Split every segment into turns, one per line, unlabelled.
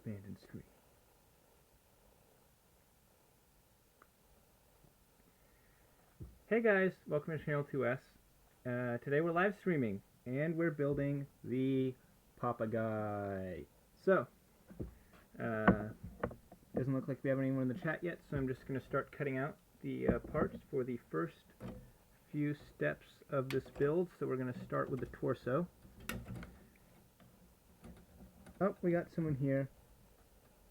abandoned stream. Hey guys, welcome to Channel 2S. Today we're live streaming and we're building the Papagguy. So, doesn't look like we have anyone in the chat yet, so I'm just going to start cutting out the parts for the first few steps of this build. So we're going to start with the torso. Oh, we got someone here.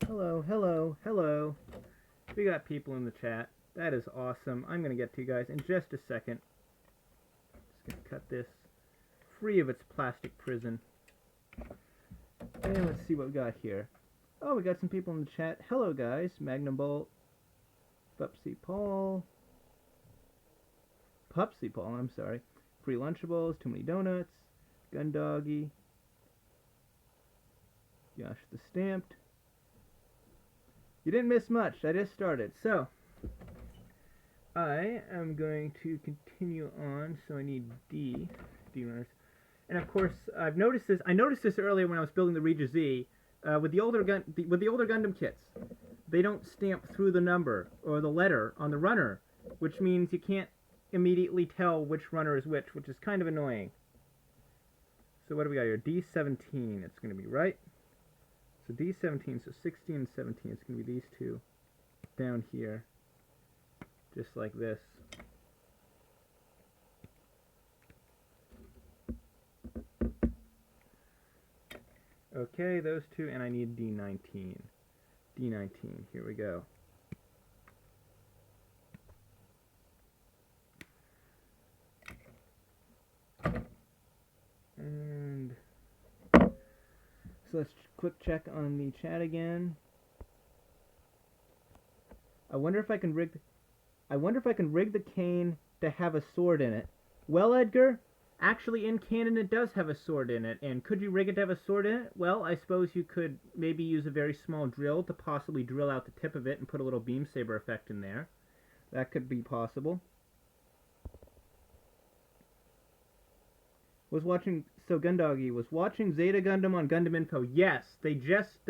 Hello, hello, hello. We got people in the chat. That is awesome. I'm going to get to you guys in just a second. Just going to cut this free of its plastic prison. And let's see what we got here. Oh, we got some people in the chat. Hello, guys. Magnum Bolt. Pupsy Paul. Pupsy Paul, I'm sorry. Free Lunchables. Too Many Donuts. Gun Doggy. Josh the Stamped. You didn't miss much. I just started. So, I am going to continue on. So I need D runners. And of course, I've noticed this. I noticed this earlier when I was building the Regis Z. With the older Gundam kits, they don't stamp through the number or the letter on the runner, which means you can't immediately tell which runner is which is kind of annoying. So what do we got here? D17. It's going to be right. So D17. So 16 and 17. It's going to be these two down here, just like this. Okay, those two, and I need D19. D19, here we go. And so let's quick check on the chat again. I wonder if I can rig the cane to have a sword in it. Well, Edgar, actually, in canon, it does have a sword in it. And could you rig it to have a sword in it? Well, I suppose you could maybe use a very small drill to possibly drill out the tip of it and put a little beam saber effect in there. That could be possible. Gundoggy was watching Zeta Gundam on Gundam Info. Yes, they just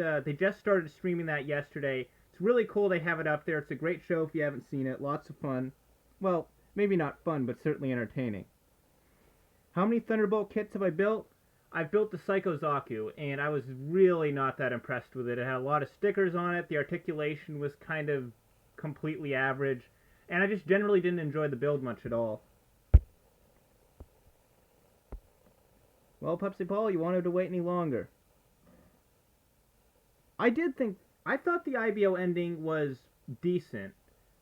started streaming that yesterday. It's really cool they have it up there. It's a great show if you haven't seen it. Lots of fun. Well, maybe not fun, but certainly entertaining. How many Thunderbolt kits have I built? I've built the Psycho Zaku, and I was really not that impressed with it. It had a lot of stickers on it. The articulation was kind of completely average, and I just generally didn't enjoy the build much at all. Well, Pupsy Paul, you wanted to wait any longer. I thought the IBO ending was decent.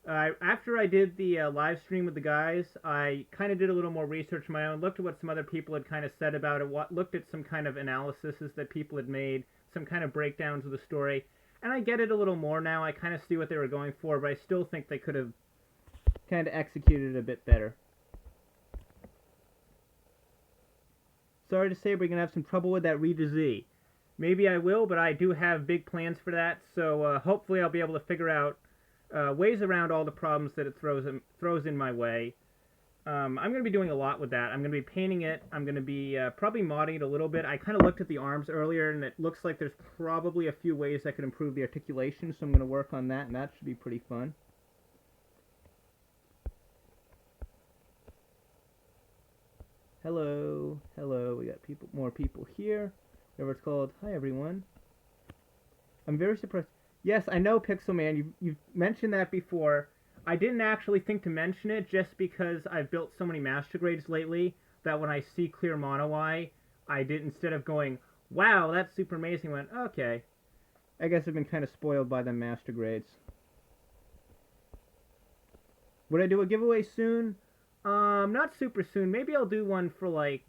After I did the live stream with the guys, I kind of did a little more research of my own, looked at what some other people had kind of said about it, looked at some kind of analyses that people had made, some kind of breakdowns of the story, and I get it a little more now. I kind of see what they were going for, but I still think they could have kind of executed it a bit better. Sorry to say, we're going to have some trouble with that Regis Z. Maybe I will, but I do have big plans for that, so hopefully I'll be able to figure out ways around all the problems that it throws in my way. I'm going to be doing a lot with that. I'm going to be painting it. I'm going to be probably modding it a little bit. I kind of looked at the arms earlier, and it looks like there's probably a few ways I could improve the articulation, so I'm going to work on that, and that should be pretty fun. Hello, hello, we got more people here. Whatever it's called. Hi, everyone. I'm very surprised. Yes, I know, Pixelman. You've mentioned that before. I didn't actually think to mention it just because I've built so many Master Grades lately that when I see Clear Mono Eye, I did, instead of going, wow, that's super amazing, I went, okay. I guess I've been kind of spoiled by the Master Grades. Would I do a giveaway soon? Not super soon. Maybe I'll do one for like,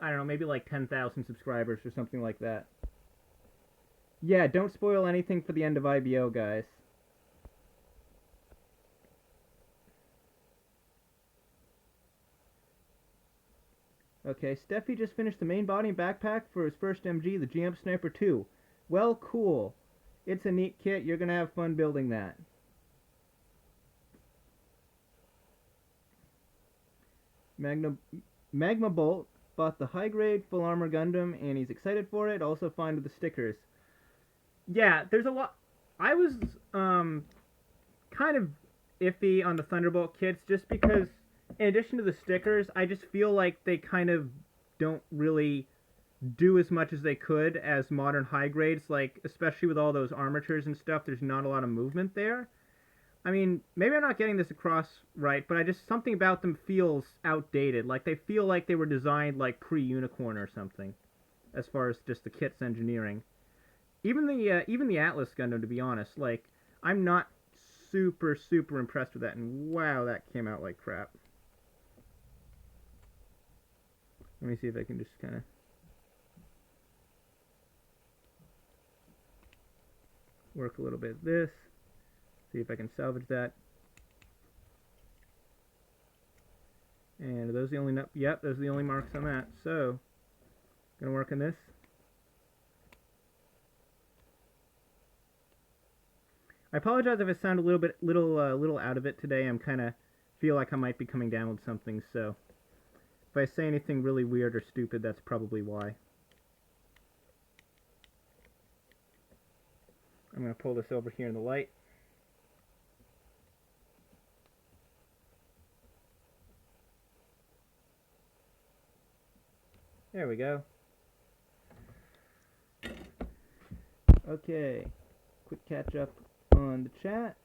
I don't know, maybe like 10,000 subscribers or something like that. Yeah, don't spoil anything for the end of IBO, guys. Okay, Steffi just finished the main body and backpack for his first MG, the GM Sniper 2. Well, cool. It's a neat kit. You're going to have fun building that. Magma Bolt bought the high-grade full armor Gundam, and he's excited for it. Also fine with the stickers. Yeah, there's a lot. I was kind of iffy on the Thunderbolt kits just because, in addition to the stickers, I just feel like they kind of don't really do as much as they could as modern high grades. Like, especially with all those armatures and stuff, there's not a lot of movement there. I mean, maybe I'm not getting this across right, but I just something about them feels outdated. Like they feel like they were designed like pre-Unicorn or something, as far as just the kit's engineering. Even the Atlas Gundam, to be honest, like I'm not super impressed with that. And wow, that came out like crap. Let me see if I can just kind of work a little bit of this. See if I can salvage that. And are those the only yep, those are the only marks I'm at. So, gonna work on this. I apologize if I sound a little out of it today. I'm kind of feel like I might be coming down with something. So, if I say anything really weird or stupid, that's probably why. I'm gonna pull this over here in the light. There we go. Okay, quick catch up on the chat.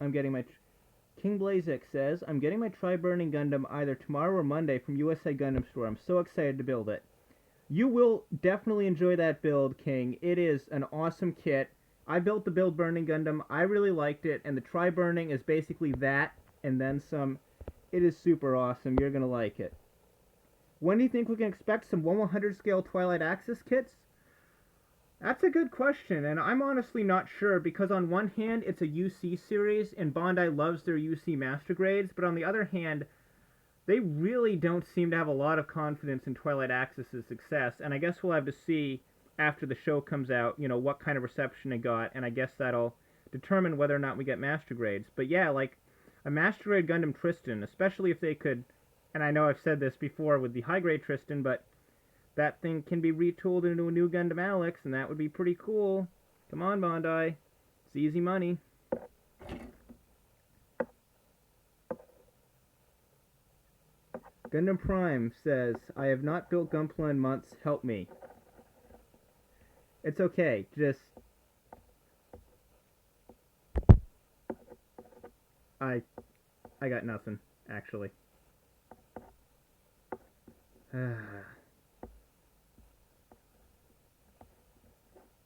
I'm getting my King Blazek says, I'm getting my Tri-Burning Gundam either tomorrow or Monday from USA Gundam Store. I'm so excited to build it. You will definitely enjoy that build, King. It is an awesome kit. I built the Build Burning Gundam. I really liked it, and the Tri-Burning is basically that and then some. It is super awesome. You're going to like it. When do you think we can expect some 1/100 scale Twilight Axis kits? That's a good question, and I'm honestly not sure because on one hand it's a UC series and Bandai loves their UC master grades, but on the other hand, they really don't seem to have a lot of confidence in Twilight Axis' success, and I guess we'll have to see after the show comes out, you know, what kind of reception it got, and I guess that'll determine whether or not we get master grades. But yeah, like a master grade Gundam Tristan, especially if they could, and I know I've said this before with the high grade Tristan, but that thing can be retooled into a new Gundam Alex, and that would be pretty cool. Come on, Bandai. It's easy money. Gundam Prime says, I have not built Gunpla in months. Help me. It's okay. Just... I got nothing, actually.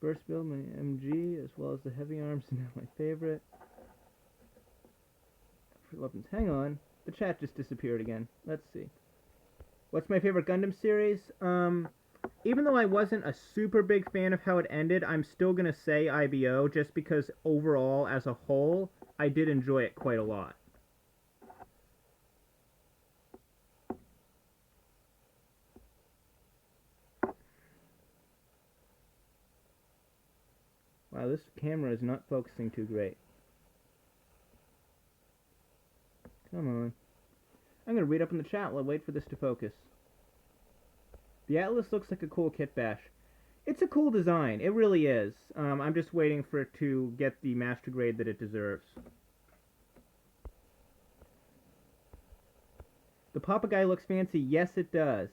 Burst build, my MG, as well as the heavy arms, are now my favorite. For weapons, hang on. The chat just disappeared again. Let's see. What's my favorite Gundam series? Even though I wasn't a super big fan of how it ended, I'm still gonna say IBO, just because overall, as a whole, I did enjoy it quite a lot. Wow, this camera is not focusing too great. Come on. I'm going to read up in the chat while I wait for this to focus. The Atlas looks like a cool kit bash. It's a cool design. It really is. I'm just waiting for it to get the master grade that it deserves. The Papagguy looks fancy. Yes, it does.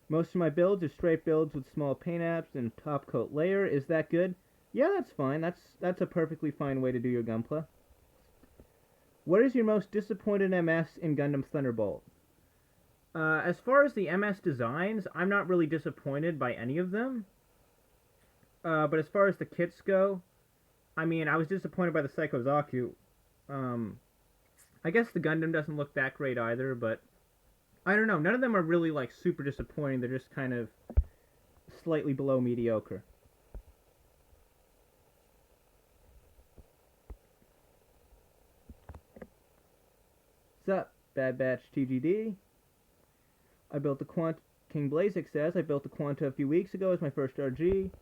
Most of my builds are straight builds with small paint apps and top coat layer. Is that good? Yeah, that's fine. That's a perfectly fine way to do your Gunpla. What is your most disappointed MS in Gundam Thunderbolt? As far as the MS designs, I'm not really disappointed by any of them. But as far as the kits go, I mean, I was disappointed by the Psycho Zaku. I guess the Gundam doesn't look that great either, but I don't know. None of them are really, like, super disappointing. They're just kind of slightly below mediocre. Sup, Bad Batch TGD? I built the Quanta... King Blazek says, I built the Quanta a few weeks ago as my first RG,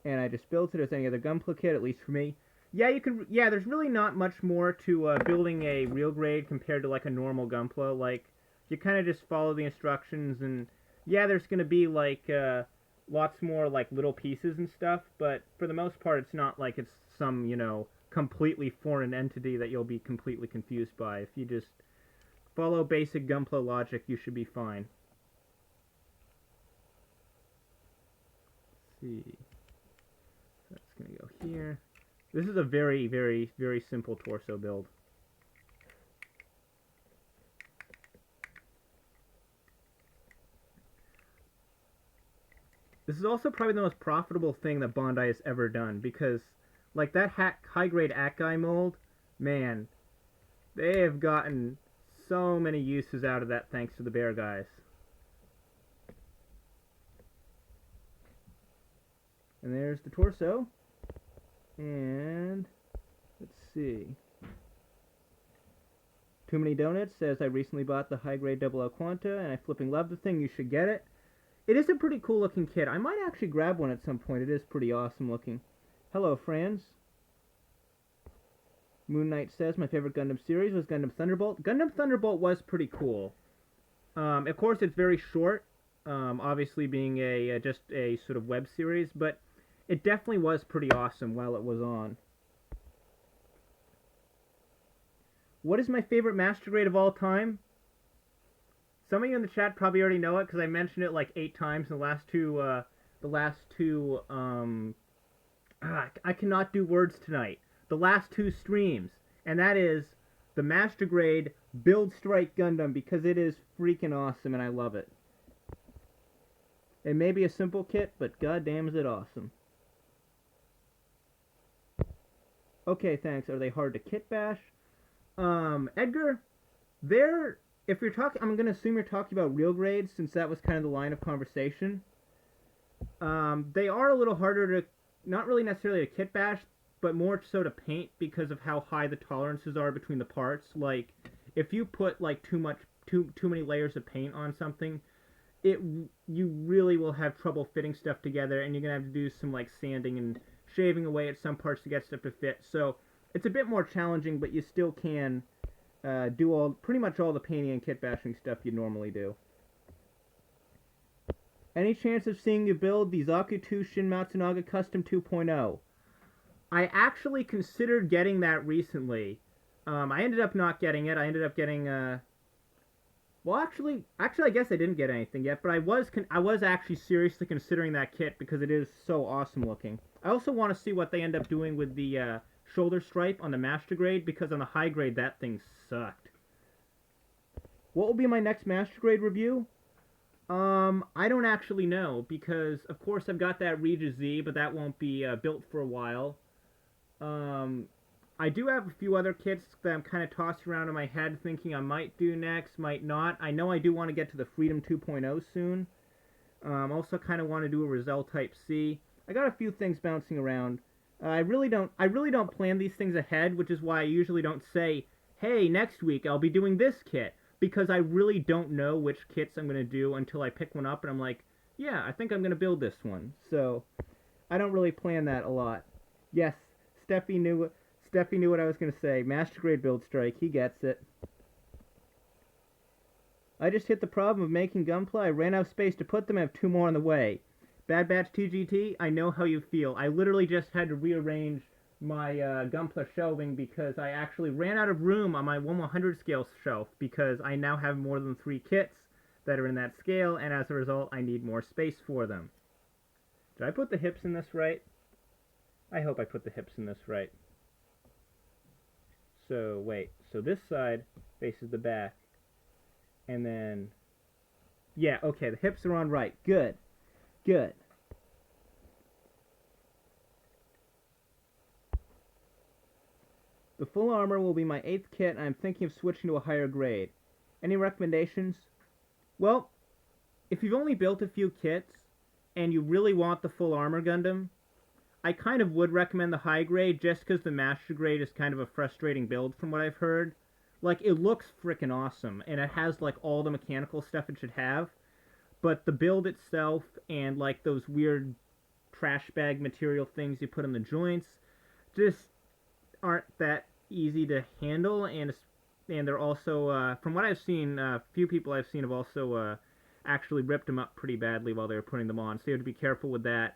and I just built it as any other Gunpla kit, at least for me. Yeah, you can. Yeah, there's really not much more to building a real grade compared to like a normal Gunpla. Like, you kind of just follow the instructions, and yeah, there's gonna be like lots more like little pieces and stuff. But for the most part, it's not like it's some completely foreign entity that you'll be completely confused by. If you just follow basic Gunpla logic, you should be fine. Let's see. That's gonna go here. This is a very, very, very simple torso build. This is also probably the most profitable thing that Bondi has ever done because, like, that high-grade Acguy mold, man, they have gotten so many uses out of that thanks to the bear guys. And there's the torso. And let's see. Too Many Donuts says I recently bought the high-grade Double L Quanta and I flipping love the thing. You should get it. It is a pretty cool looking kit. I might actually grab one at some point. It is pretty awesome looking. Hello, friends. Moon Knight says my favorite Gundam series was Gundam Thunderbolt. Gundam Thunderbolt was pretty cool. Of course, it's very short, obviously being just a sort of web series, but it definitely was pretty awesome while it was on. What is my favorite Master Grade of all time? Some of you in the chat probably already know it because I mentioned it like 8 times in the last two. I cannot do words tonight. The last 2 streams, and that is the Master Grade Build Strike Gundam because it is freaking awesome and I love it. It may be a simple kit, but goddamn is it awesome. Okay, thanks. Are they hard to kit bash? Edgar, if you're talking, I'm gonna assume you're talking about real grades since that was kind of the line of conversation. They are a little harder to, not really necessarily to kit bash, but more so to paint because of how high the tolerances are between the parts. Like, if you put like too many layers of paint on something, you really will have trouble fitting stuff together, and you're gonna have to do some like sanding and shaving away at some parts to get stuff to fit. So it's a bit more challenging, but you still can do pretty much all the painting and kit bashing stuff you normally do. Any chance of seeing you build the Zaku 2 Shin Matsunaga Custom 2.0? I actually considered getting that recently. I ended up not getting it. I ended up getting well, actually, I guess I didn't get anything yet. But I was actually seriously considering that kit because it is so awesome looking. I also want to see what they end up doing with the shoulder stripe on the Master Grade because on the high grade that thing sucked. What will be my next Master Grade review? I don't actually know because of course I've got that Regis Z, but that won't be built for a while. I do have a few other kits that I'm kind of tossing around in my head thinking I might do next, might not. I know I do want to get to the Freedom 2.0 soon. Also kind of want to do a Roselle Type C. I got a few things bouncing around. I really don't plan these things ahead, which is why I usually don't say, hey, next week I'll be doing this kit, because I really don't know which kits I'm going to do until I pick one up and I'm like, yeah, I think I'm going to build this one. So I don't really plan that a lot. Yes, Steffi knew what I was going to say. Master Grade Build Strike. He gets it. I just hit the problem of making Gunpla. I ran out of space to put them. I have 2 more on the way. Bad Batch TGT, I know how you feel. I literally just had to rearrange my Gunpla shelving because I actually ran out of room on my 1/100 scale shelf because I now have more than 3 kits that are in that scale, and as a result, I need more space for them. Did I put the hips in this right? I hope I put the hips in this right. So, wait. So this side faces the back. And then... yeah, okay, the hips are on right. Good. Good. The full armor will be my 8th kit, and I'm thinking of switching to a higher grade. Any recommendations? Well, if you've only built a few kits, and you really want the full armor Gundam, I kind of would recommend the high grade just because the Master Grade is kind of a frustrating build from what I've heard. Like, it looks freaking awesome, and it has, like, all the mechanical stuff it should have, but the build itself and, like, those weird trash bag material things you put in the joints, just, aren't that easy to handle, and they're also, from what I've seen, a few people I've seen have also actually ripped them up pretty badly while they were putting them on. So you have to be careful with that.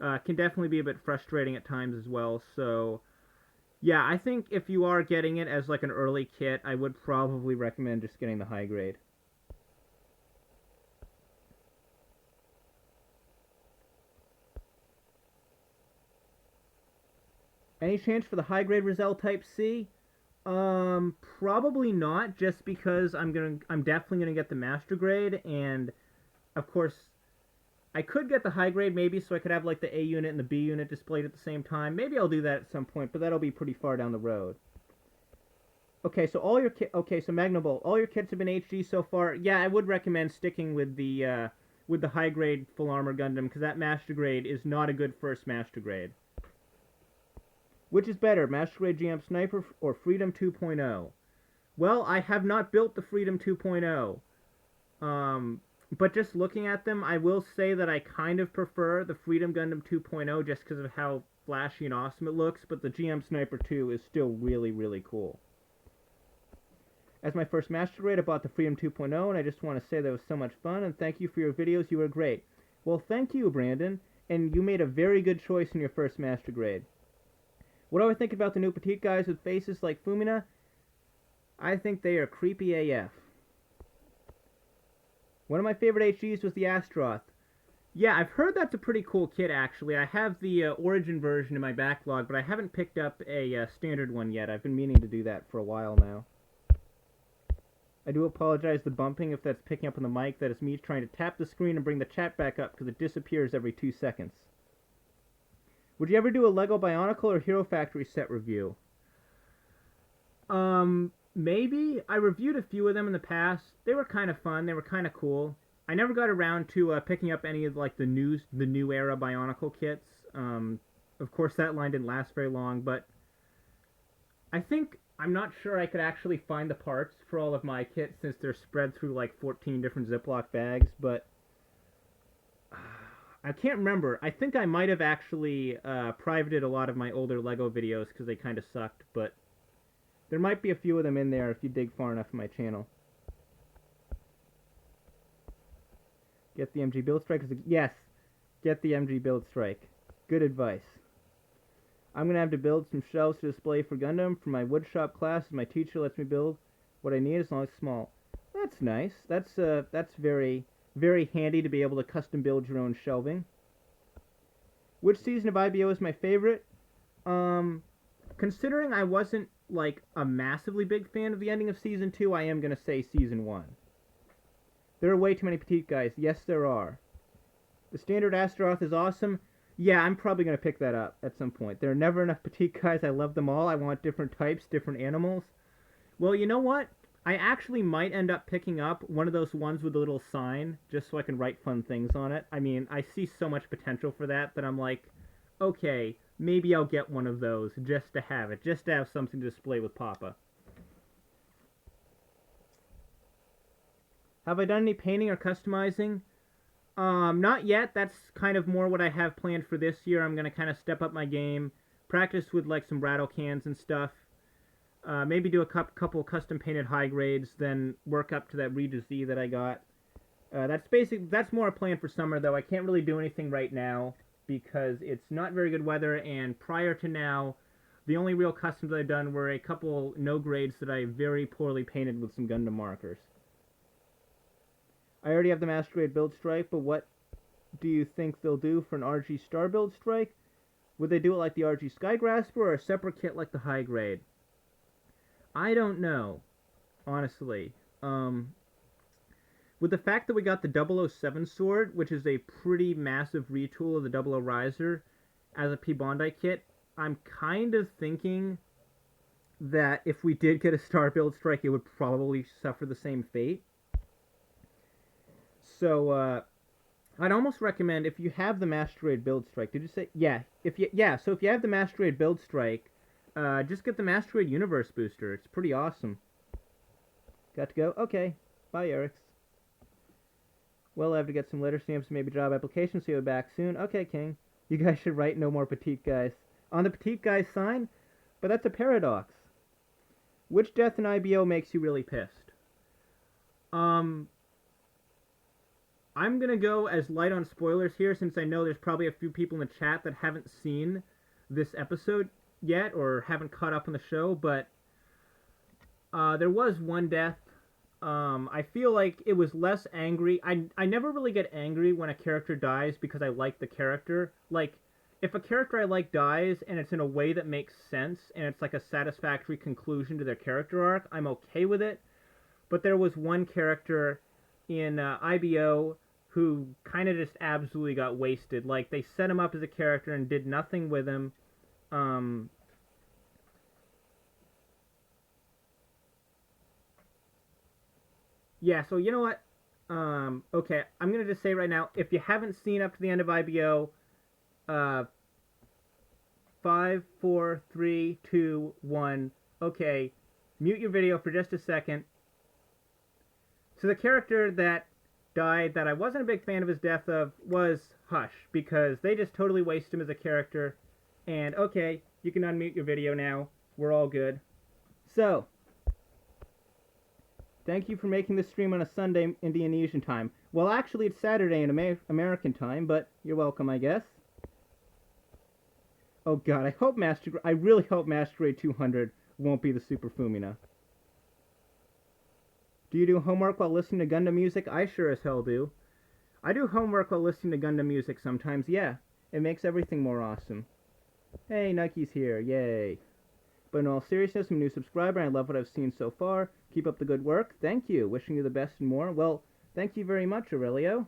Can definitely be a bit frustrating at times as well. So yeah, I think if you are getting it as like an early kit, I would probably recommend just getting the high grade. Any chance for the high grade Rizal Type C? Probably not, just because I'm definitely gonna get the master grade, and of course I could get the high grade maybe, so I could have like the A unit and the B unit displayed at the same time. Maybe I'll do that at some point, but that'll be pretty far down the road. Okay, so so Magnum Bolt, all your kits have been HG so far. Yeah, I would recommend sticking with the high grade full armor Gundam, because that master grade is not a good first master grade. Which is better, master grade GM Sniper or Freedom 2.0? Well, I have not built the Freedom 2.0. But just looking at them, I will say that I kind of prefer the Freedom Gundam 2.0 just because of how flashy and awesome it looks, but the GM Sniper 2 is still really, really cool. As my first master grade, I bought the Freedom 2.0, and I just want to say that it was so much fun, and thank you for your videos, you were great. Well, thank you, Brandon, and you made a very good choice in your first master grade. What do I think about the new petite guys with faces like Fumina? I think they are creepy AF. One of my favorite HGs was the Astroth. Yeah, I've heard that's a pretty cool kit, actually. I have the Origin version in my backlog, but I haven't picked up a standard one yet. I've been meaning to do that for a while now. I do apologize the bumping if that's picking up on the mic. That is me trying to tap the screen and bring the chat back up because it disappears every 2 seconds. Would you ever do a Lego Bionicle or Hero Factory set review? Maybe. I reviewed a few of them in the past. They were kind of fun. They were kind of cool. I never got around to picking up any of like the new era Bionicle kits. Of course, that line didn't last very long, but I'm not sure I could actually find the parts for all of my kits since they're spread through like 14 different Ziploc bags, but I can't remember. I think I might have actually privated a lot of my older Lego videos because they kind of sucked, but there might be a few of them in there if you dig far enough in my channel. Get the MG Build Strike. Yes, get the MG Build Strike. Good advice. I'm going to have to build some shelves to display for Gundam for my woodshop class as my teacher lets me build what I need as long as it's small. That's nice. That's very, very handy to be able to custom build your own shelving. Which season of IBO is my favorite? Considering I wasn't like a massively big fan of the ending of Season 2, I am going to say Season 1. There are way too many petite guys. Yes, there are. The standard Astaroth is awesome. Yeah, I'm probably going to pick that up at some point. There are never enough petite guys. I love them all. I want different types, different animals. Well, you know what? I actually might end up picking up one of those ones with a little sign, just so I can write fun things on it. I mean, I see so much potential for that I'm like, okay, maybe I'll get one of those just to have it, just to have something to display with Papa. Have I done any painting or customizing? Not yet. That's kind of more what I have planned for this year. I'm going to kind of step up my game, practice with like some rattle cans and stuff. Maybe do a couple custom painted high grades, then work up to that Regis Z that I got. That's more a plan for summer though. I can't really do anything right now because it's not very good weather, and prior to now, the only real customs I've done were a couple no grades that I very poorly painted with some Gundam markers. I already have the Master Grade Build Strike, but what do you think they'll do for an RG Star Build Strike? Would they do it like the RG Skygrasper or a separate kit like the High Grade? I don't know, honestly. With the fact that we got the 007 sword, which is a pretty massive retool of the 00 Riser, as a P-Bondi kit, I'm kind of thinking that if we did get a Star Build Strike, it would probably suffer the same fate. So, I'd almost recommend, if you have the Master Grade Build Strike, did you say? Yeah, so if you have the Master Grade Build Strike, just get the Master Grade Universe Booster. It's pretty awesome. Got to go? Okay. Bye, Eric's. Well, I have to get some letter stamps and maybe job applications, so you'll be back soon. Okay, King. You guys should write no more petite guys. On the petite guys sign, But that's a paradox. Which death in IBO makes you really pissed? I'm gonna go as light on spoilers here since I know there's probably a few people in the chat that haven't seen this episode yet or haven't caught up on the show, but there was one death. I feel like it was less angry. I never really get angry when a character dies because I like the character. Like, if a character I like dies and it's in a way that makes sense and it's like a satisfactory conclusion to their character arc, I'm okay with it. But there was one character in IBO who kind of just absolutely got wasted. Like, they set him up as a character and did nothing with him. Yeah, so you know what? Okay, I'm gonna just say right now, if you haven't seen up to the end of IBO, 5, 4, 3, 2, 1. Okay, mute your video for just a second. So the character that died that I wasn't a big fan of his death of was Hush, because they just totally wasted him as a character. And okay, you can unmute your video now. We're all good. So, thank you for making this stream on a Sunday Indonesian time. Well, actually, it's Saturday in American time, but you're welcome, I guess. Oh god, I really hope Master Grade 200 won't be the Super Fumina. Do you do homework while listening to Gundam music? I sure as hell do. I do homework while listening to Gundam music sometimes, yeah. It makes everything more awesome. Hey, Nike's here, yay. But in all seriousness, I'm a new subscriber and I love what I've seen so far. Keep up the good work. Thank you. Wishing you the best and more. Well, thank you very much, Aurelio.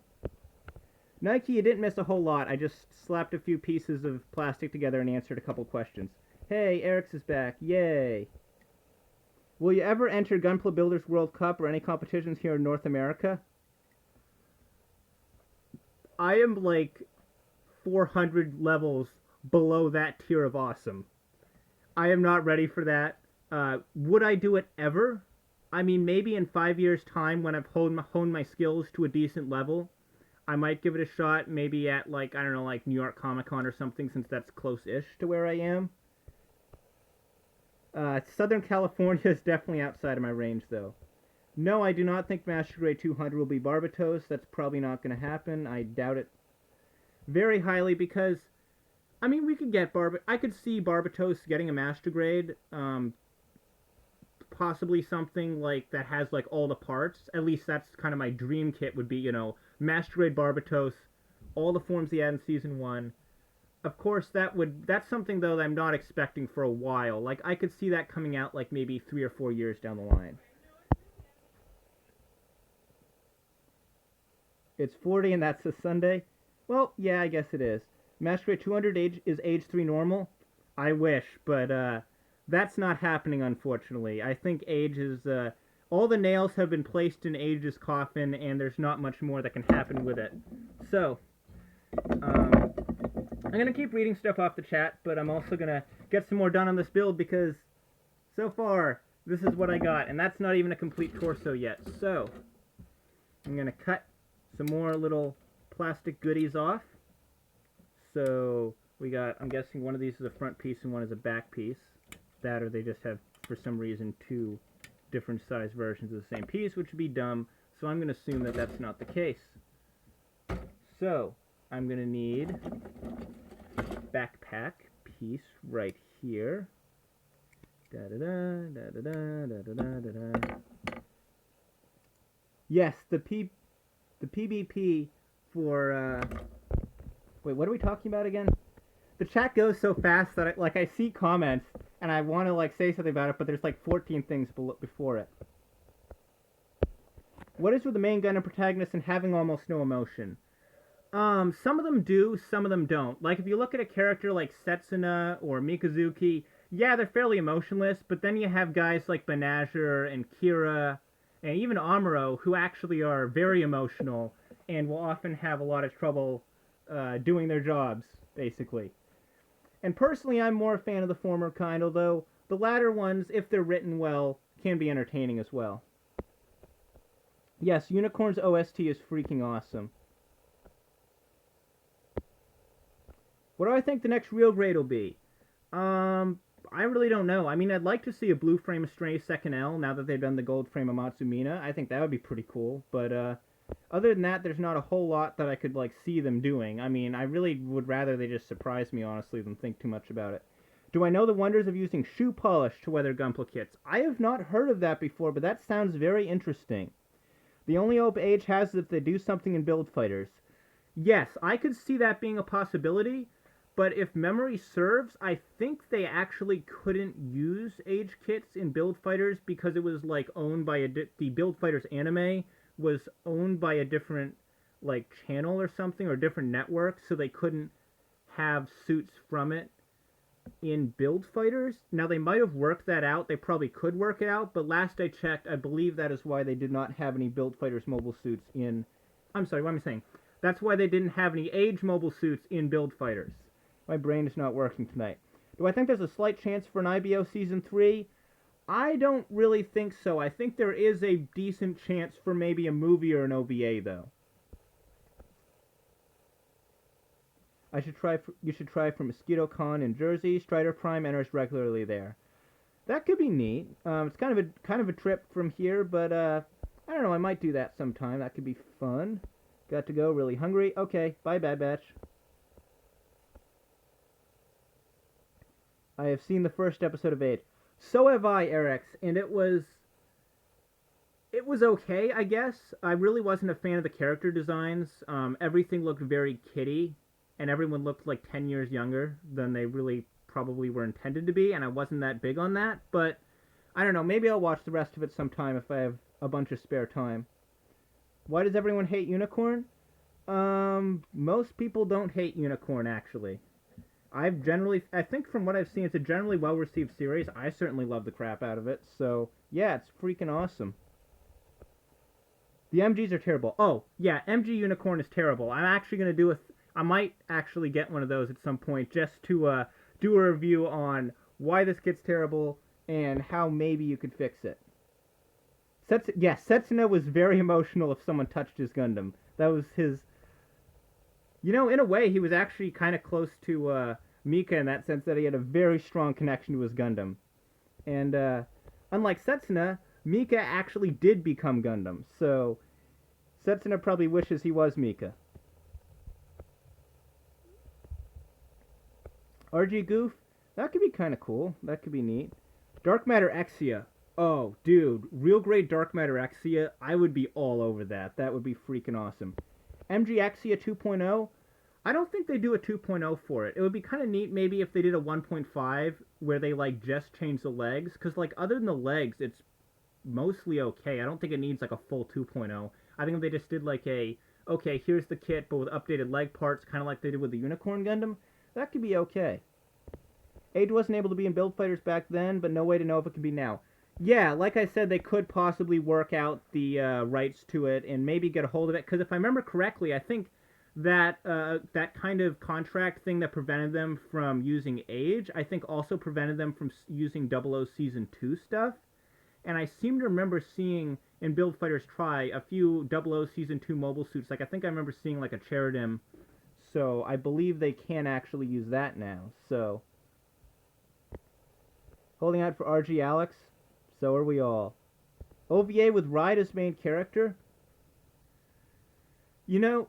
Nike, you didn't miss a whole lot. I just slapped a few pieces of plastic together and answered a couple questions. Hey, Eric's is back. Yay. Will you ever enter Gunpla Builders World Cup or any competitions here in North America? I am like 400 levels below that tier of awesome. I am not ready for that. Would I do it ever? I mean, maybe in 5 years' time when I've honed my skills to a decent level, I might give it a shot, maybe at, like, I don't know, like New York Comic Con or something, since that's close-ish to where I am. Southern California is definitely outside of my range, though. No, I do not think Master Grade 200 will be Barbatos. That's probably not going to happen. I doubt it very highly because, I mean, we could get I could see Barbatos getting a Master Grade, possibly something like that has like all the parts. At least that's kind of my dream kit would be, you know, Master Grade Barbatos, all the forms he had in Season 1. Of course, that's something, though, that I'm not expecting for a while. Like, I could see that coming out, like, maybe 3 or 4 years down the line. It's 40 and that's a Sunday? Well, yeah, I guess it is. Master Grade 200 is age 3 normal? I wish, but, that's not happening, unfortunately. I think age is, all the nails have been placed in Age's coffin, and there's not much more that can happen with it. So, I'm going to keep reading stuff off the chat, but I'm also going to get some more done on this build because so far, this is what I got, and that's not even a complete torso yet. So, I'm going to cut some more little plastic goodies off. So, we got, I'm guessing one of these is a front piece and one is a back piece. That, or they just have, for some reason, 2 different size versions of the same piece, which would be dumb. So I'm going to assume that that's not the case. So, I'm going to need backpack piece right here. Da-da-da, da-da-da, da-da-da, da-da. Yes, the PBP for, wait, what are we talking about again? The chat goes so fast that I see comments and I want to like say something about it, but there's like 14 things before it. What is with the main Gundam protagonist and having almost no emotion? Some of them do, some of them don't. Like, if you look at a character like Setsuna or Mikazuki, yeah, they're fairly emotionless, but then you have guys like Banagher and Kira and even Amuro who actually are very emotional and will often have a lot of trouble doing their jobs, basically. And personally, I'm more a fan of the former kind, although the latter ones, if they're written well, can be entertaining as well. Yes, Unicorn's OST is freaking awesome. What do I think the next real grade will be? I really don't know. I mean, I'd like to see a blue frame of Stray second L now that they've done the gold frame of Matsumina. I think that would be pretty cool. But other than that, there's not a whole lot that I could like see them doing. I mean, I really would rather they just surprise me, honestly, than think too much about it. Do I know the wonders of using shoe polish to weather Gunpla kits? I have not heard of that before, but that sounds very interesting. The only hope Age has is if they do something in Build Fighters. Yes, I could see that being a possibility, but if memory serves, I think they actually couldn't use Age kits in Build Fighters because it was like owned by the Build Fighters anime was owned by a different like channel or something or different network, so they couldn't have suits from it in Build Fighters. Now they might have worked that out. They probably could work it out, but last I checked, I believe that is why they did not have any Build Fighters mobile suits in. I'm sorry, what am I saying? That's why they didn't have any Age mobile suits in Build Fighters. My brain is not working tonight. Do I think there's a slight chance for an IBO Season 3? I don't really think so. I think there is a decent chance for maybe a movie or an OVA, though. You should try for Mosquito Con in Jersey. Strider Prime enters regularly there. That could be neat. It's kind of a trip from here, but I don't know. I might do that sometime. That could be fun. Got to go. Really hungry. Okay. Bye, Bad Batch. I have seen the first episode of Age. So have I, Erix, and it was okay, I guess. I really wasn't a fan of the character designs. Everything looked very kiddie, and everyone looked like 10 years younger than they really probably were intended to be, and I wasn't that big on that, but I don't know, maybe I'll watch the rest of it sometime if I have a bunch of spare time. Why does everyone hate Unicorn? Most people don't hate Unicorn, actually. I think from what I've seen, it's a generally well-received series. I certainly love the crap out of it, so yeah, it's freaking awesome. The MGs are terrible. Oh, yeah, MG Unicorn is terrible. I'm actually going to I might actually get one of those at some point just to do a review on why this gets terrible and how maybe you could fix it. Setsuna was very emotional if someone touched his Gundam. That was his... You know, in a way, he was actually kind of close to Mika in that sense that he had a very strong connection to his Gundam. And unlike Setsuna, Mika actually did become Gundam. So Setsuna probably wishes he was Mika. RG Goof, that could be kind of cool. That could be neat. Dark Matter Exia. Oh, dude, real great Dark Matter Exia. I would be all over that. That would be freaking awesome. MG Exia 2.0, I don't think they do a 2.0 for it. It would be kind of neat maybe if they did a 1.5 where they like just change the legs, because like other than the legs, it's mostly okay. I don't think it needs like a full 2.0. I think if they just did like okay, here's the kit but with updated leg parts, kind of like they did with the Unicorn Gundam, that could be okay. Age wasn't able to be in Build Fighters back then, but no way to know if it can be now. Yeah, like I said, they could possibly work out the rights to it and maybe get a hold of it. Because if I remember correctly, I think that that kind of contract thing that prevented them from using Age, I think also prevented them from using 00 Season 2 stuff. And I seem to remember seeing in Build Fighters Try a few 00 Season 2 mobile suits. Like I think I remember seeing like a Cheridim. So I believe they can actually use that now. So holding out for RG Alex. So are we all. OVA with Ride as main character? You know,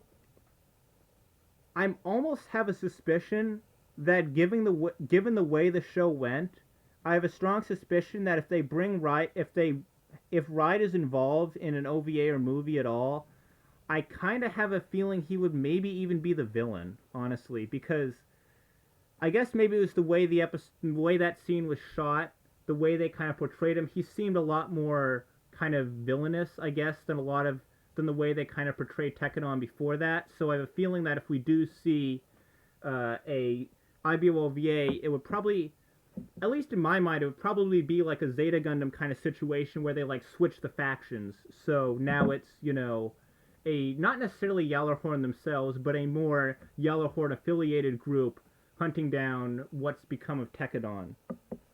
I almost have a suspicion that given the way the show went, I have a strong suspicion that if they bring Ride, if Ride is involved in an OVA or movie at all, I kind of have a feeling he would maybe even be the villain, honestly, because I guess maybe it was the way the way that scene was shot. The way they kind of portrayed him, he seemed a lot more kind of villainous, I guess, than the way they kind of portrayed Tekkanon before that. So I have a feeling that if we do see a IBO OVA, it would probably, at least in my mind, it would probably be like a Zeta Gundam kind of situation where they like switch the factions. So now it's, you know, a not necessarily Yellowhorn themselves, but a more Yellowhorn affiliated group hunting down what's become of Tekkanon.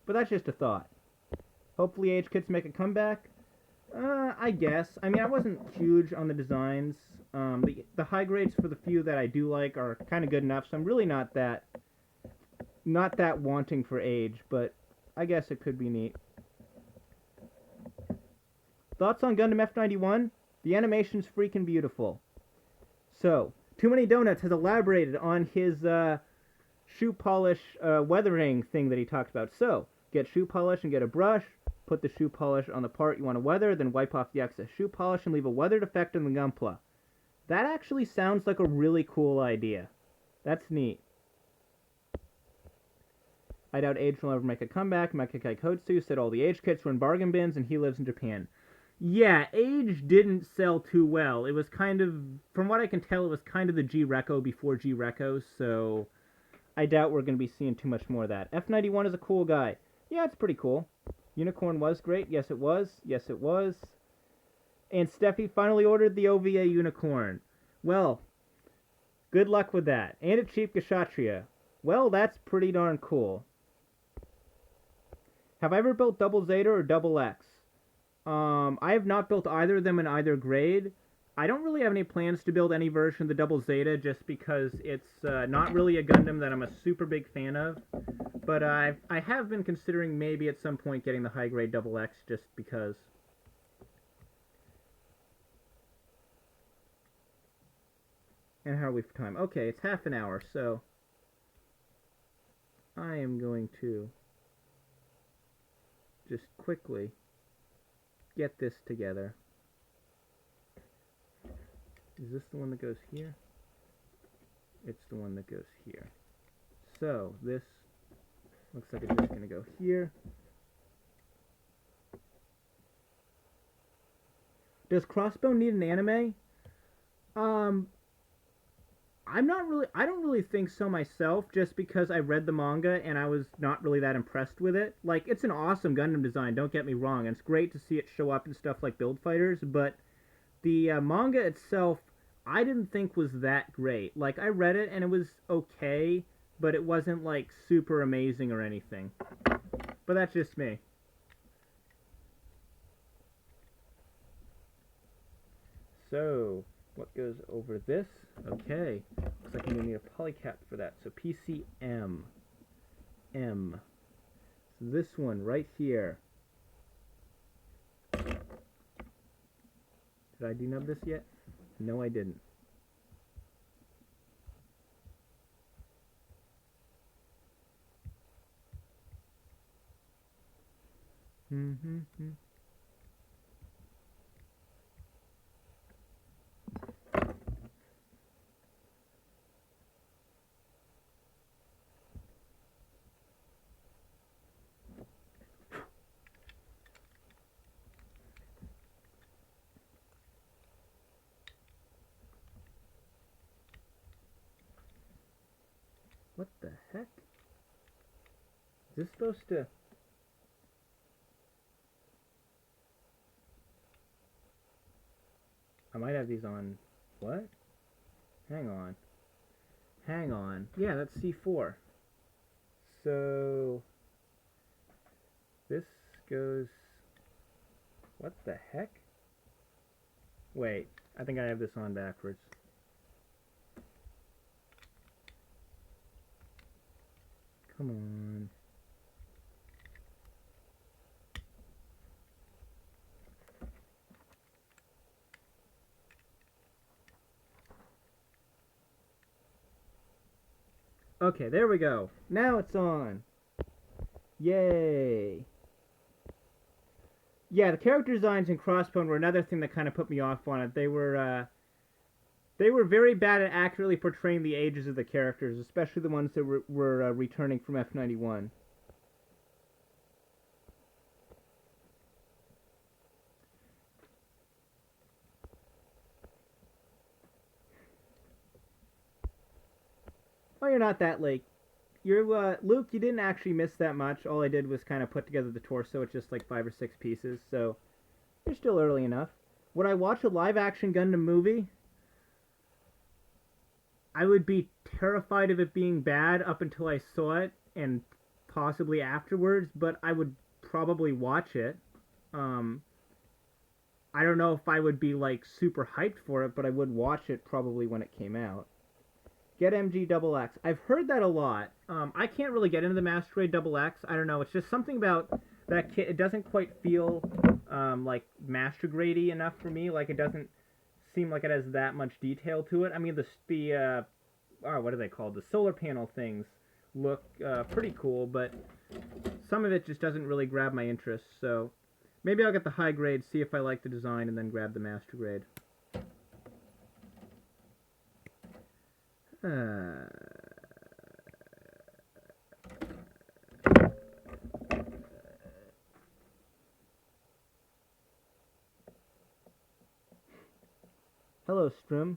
But that's just a thought. Hopefully Age Kits make a comeback. I guess. I mean, I wasn't huge on the designs. The high grades for the few that I do like are kind of good enough, so I'm really not that wanting for Age. But I guess it could be neat. Thoughts on Gundam F91? The animation's freaking beautiful. So, Too Many Donuts has elaborated on his shoe polish weathering thing that he talked about. So, get shoe polish and get a brush, put the shoe polish on the part you want to weather, then wipe off the excess shoe polish and leave a weathered effect on the Gunpla. That actually sounds like a really cool idea. That's neat. I doubt Age will ever make a comeback. Mekakai Kotsu said all the Age kits were in bargain bins and he lives in Japan. Yeah, Age didn't sell too well. It was kind of, from what I can tell, it was kind of the G-Reco before G-Reco, so I doubt we're going to be seeing too much more of that. F91 is a cool guy. Yeah, it's pretty cool. Unicorn was great. Yes, it was. Yes, it was. And Steffi finally ordered the OVA Unicorn. Well, good luck with that. And a cheap Kshatriya. Well, that's pretty darn cool. Have I ever built Double Zeta or Double X? I have not built either of them in either grade. I don't really have any plans to build any version of the Double Zeta just because it's not really a Gundam that I'm a super big fan of. But I have been considering maybe at some point getting the high grade Double X just because. And how are we for time? Okay, it's half an hour, so I am going to just quickly get this together. Is this the one that goes here? It's the one that goes here. So this looks like it's just going to go here. Does Crossbone need an anime? I don't really think so myself, just because I read the manga and I was not really that impressed with it. Like, it's an awesome Gundam design, don't get me wrong, and it's great to see it show up in stuff like Build Fighters, but the manga itself, I didn't think was that great. Like, I read it and it was okay, but it wasn't, like, super amazing or anything. But that's just me. So, what goes over this? Okay. Looks like I'm going to need a polycap for that. So PCM. M. So this one right here. Did I denub this yet? No, I didn't. What the heck? Is this supposed to... I might have these on... What? Hang on. Hang on. Yeah, that's C4. So... This goes... What the heck? Wait, I think I have this on backwards. Come on. Okay, there we go. Now it's on. Yay. Yeah, the character designs in Crossbone were another thing that kind of put me off on it. They were very bad at accurately portraying the ages of the characters, especially the ones that were returning from F91. Well, you're not that late. You're, Luke, you didn't actually miss that much. All I did was kind of put together the torso. It's just like 5 or 6 pieces, so you're still early enough. Would I watch a live-action Gundam movie? I would be terrified of it being bad up until I saw it, and possibly afterwards, but I would probably watch it. I don't know if I would be, like, super hyped for it, but I would watch it probably when it came out. Get MG double X. I've heard that a lot. I can't really get into the Master Grade double X. I don't know. It's just something about that kit. It doesn't quite feel like Master Grade-y enough for me. Like, it doesn't seem like it has that much detail to it. I mean, what are they called? The solar panel things look pretty cool, but some of it just doesn't really grab my interest. So maybe I'll get the high grade, see if I like the design, and then grab the Master Grade. Hello, Strim.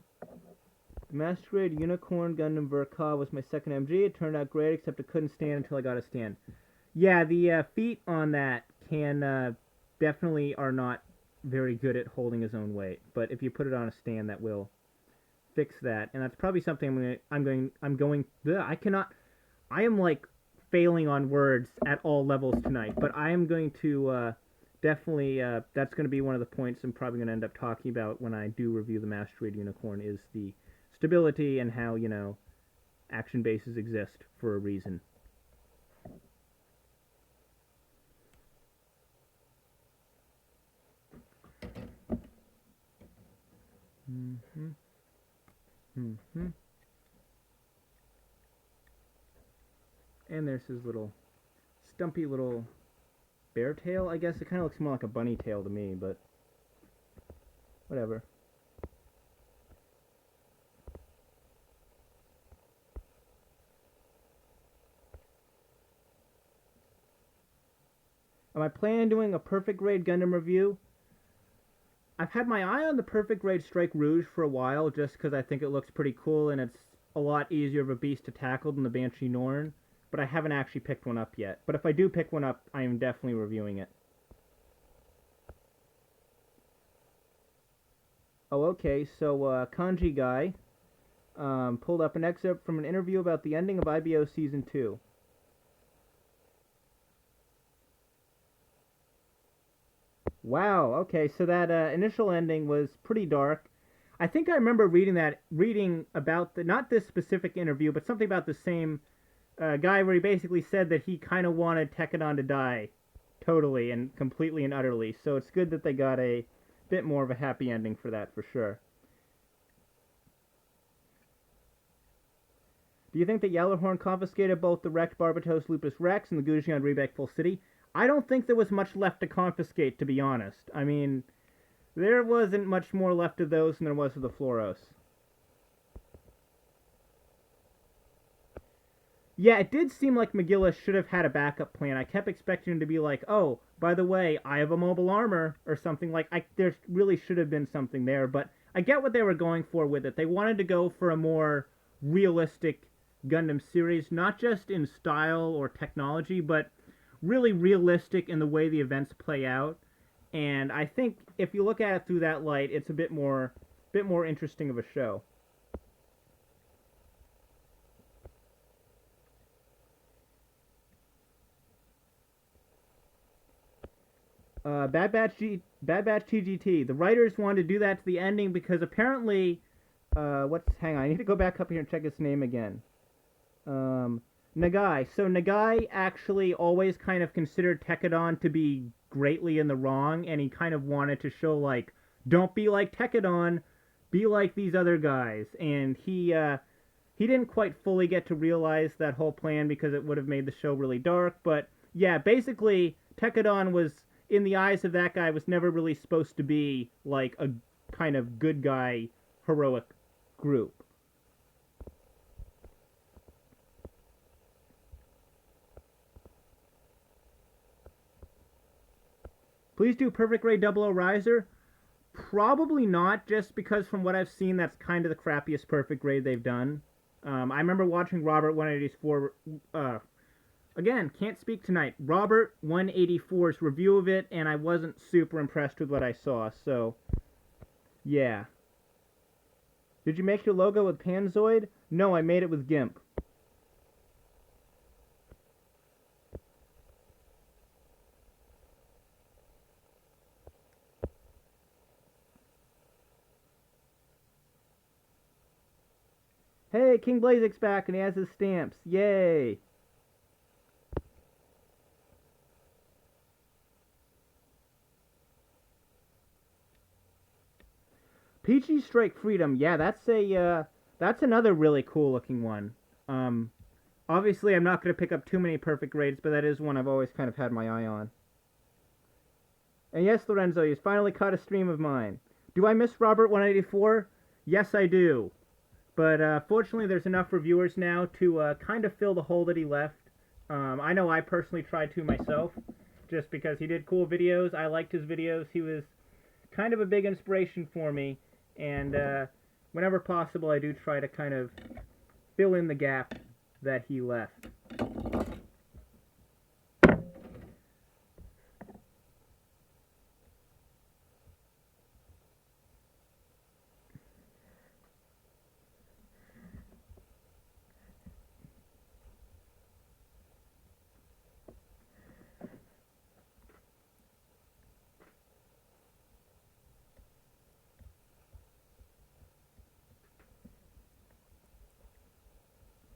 The Master Grade Unicorn Gundam Verka was my second MG. It turned out great, except it couldn't stand until I got a stand. Yeah, the feet on that can definitely are not very good at holding his own weight. But if you put it on a stand, that will fix that. And that's probably something I am like failing on words at all levels tonight. But I am going to definitely, that's going to be one of the points I'm probably going to end up talking about when I do review the Master Grade Unicorn, is the stability and how, action bases exist for a reason. And there's his little stumpy little bear tail, I guess. It kind of looks more like a bunny tail to me, but whatever. Am I planning on doing a Perfect Grade Gundam review? I've had my eye on the Perfect Grade Strike Rouge for a while, just because I think it looks pretty cool, and it's a lot easier of a beast to tackle than the Banshee Norn, but I haven't actually picked one up yet. But if I do pick one up, I am definitely reviewing it. Oh, okay, so Kanji Guy pulled up an excerpt from an interview about the ending of IBO Season 2. Wow, okay, so that initial ending was pretty dark. I think I remember reading about not this specific interview, but something about the same guy where he basically said that he kind of wanted Tekadon to die totally and completely and utterly. So it's good that they got a bit more of a happy ending for that, for sure. Do you think that Yellowhorn confiscated both the wrecked Barbatos Lupus Rex and the Goujian Rebek Full City? I don't think there was much left to confiscate, to be honest. I mean, there wasn't much more left of those than there was of the Floros. Yeah, it did seem like McGillis should have had a backup plan. I kept expecting him to be like, oh, by the way, I have a mobile armor, or something like. There really should have been something there, but I get what they were going for with it. They wanted to go for a more realistic Gundam series, not just in style or technology, but really realistic in the way the events play out. And I think if you look at it through that light, it's a bit more interesting of a show. Bad Batch TGT. The writers wanted to do that to the ending because apparently, hang on, I need to go back up here and check his name again. Nagai. So Nagai actually always kind of considered Tekadon to be greatly in the wrong, and he kind of wanted to show, like, don't be like Tekadon, be like these other guys. And he didn't quite fully get to realize that whole plan because it would have made the show really dark. But yeah, basically, Tekadon was, in the eyes of that guy, was never really supposed to be like a kind of good guy, heroic group. Please do Perfect Grade 00 Riser. Probably not, just because from what I've seen, that's kind of the crappiest Perfect Grade they've done. I remember watching Robert 184. Again, can't speak tonight. Robert 184's review of it, and I wasn't super impressed with what I saw. So, yeah. Did you make your logo with Panzoid? No, I made it with GIMP. Hey, King Blazek's back and he has his stamps. Yay! Peachy Strike Freedom. Yeah, that's another really cool looking one. Obviously I'm not going to pick up too many perfect grades, but that is one I've always kind of had my eye on. And yes, Lorenzo, you've finally caught a stream of mine. Do I miss Robert 184? Yes, I do. But fortunately, there's enough reviewers now to kind of fill the hole that he left. I know I personally tried to myself, just because he did cool videos. I liked his videos. He was kind of a big inspiration for me. And whenever possible, I do try to kind of fill in the gap that he left.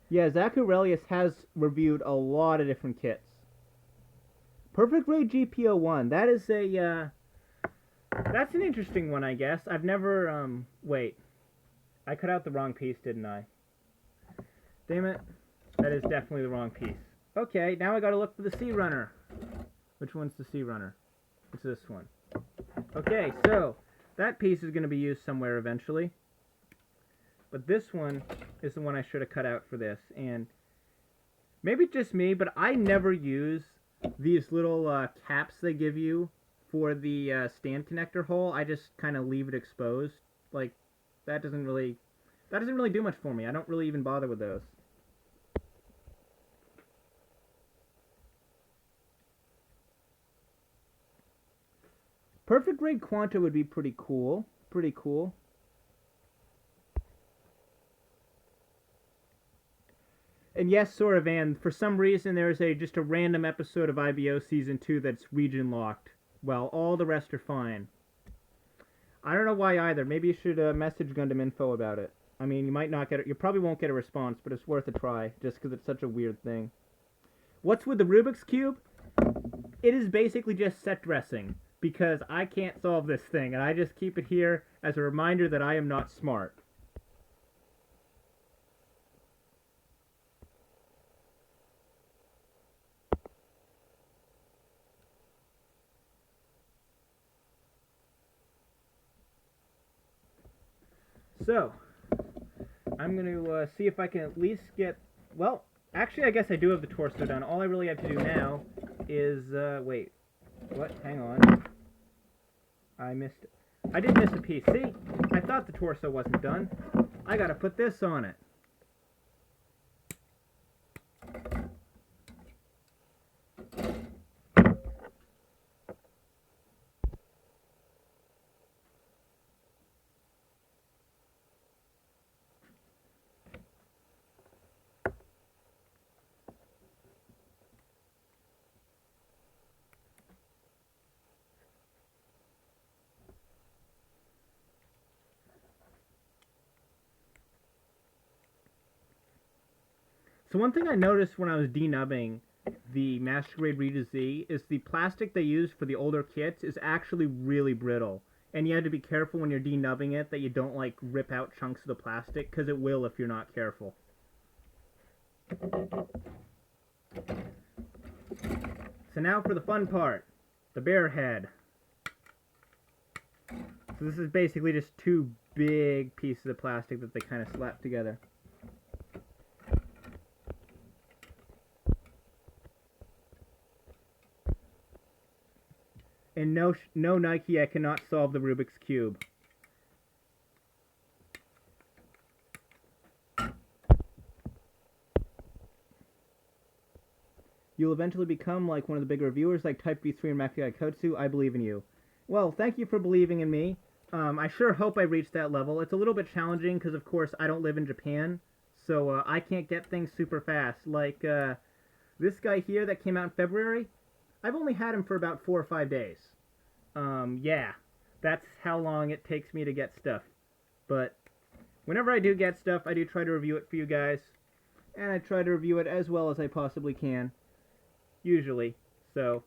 Yeah, Zach Aurelius has reviewed a lot of different kits. Perfect Grade GPO1. That is that's an interesting one, I guess. I've never, wait. I cut out the wrong piece, didn't I? Damn it. That is definitely the wrong piece. Okay, now I gotta look for the Sea Runner. Which one's the Sea Runner? It's this one. Okay, so that piece is gonna be used somewhere eventually. But this one is the one I should have cut out for this. And maybe just me, but I never use these little caps they give you for the stand connector hole. I just kind of leave it exposed. Like, that doesn't really do much for me. I don't really even bother with those. Perfect Grade Quanta would be pretty cool. Pretty cool. And yes, Soravan, for some reason there is just a random episode of IBO Season 2 that's region locked. Well, all the rest are fine. I don't know why either. Maybe you should message Gundam Info about it. I mean, you might not get it. You probably won't get a response, but it's worth a try, just because it's such a weird thing. What's with the Rubik's Cube? It is basically just set dressing, because I can't solve this thing, and I just keep it here as a reminder that I am not smart. So, I'm going to see if I can at least get... Well, actually, I guess I do have the torso done. All I really have to do now is... wait. What? Hang on. I did miss a piece. See? I thought the torso wasn't done. I gotta put this on it. So one thing I noticed when I was denubbing the Master Grade Rita Z is the plastic they use for the older kits is actually really brittle. And you have to be careful when you're denubbing it that you don't, like, rip out chunks of the plastic, because it will if you're not careful. So now for the fun part, the bear head. So this is basically just two big pieces of plastic that they kind of slap together. And no Nike, I cannot solve the Rubik's Cube. You'll eventually become like one of the big reviewers like Type V3 and Makiai Kotsu. I believe in you. Well, thank you for believing in me. I sure hope I reach that level. It's a little bit challenging because, of course, I don't live in Japan. So I can't get things super fast. Like this guy here that came out in February, I've only had him for about 4 or 5 days. Yeah, that's how long it takes me to get stuff. But Whenever I do get stuff, I do try to review it for you guys. And I try to review it as well as I possibly can. Usually. So,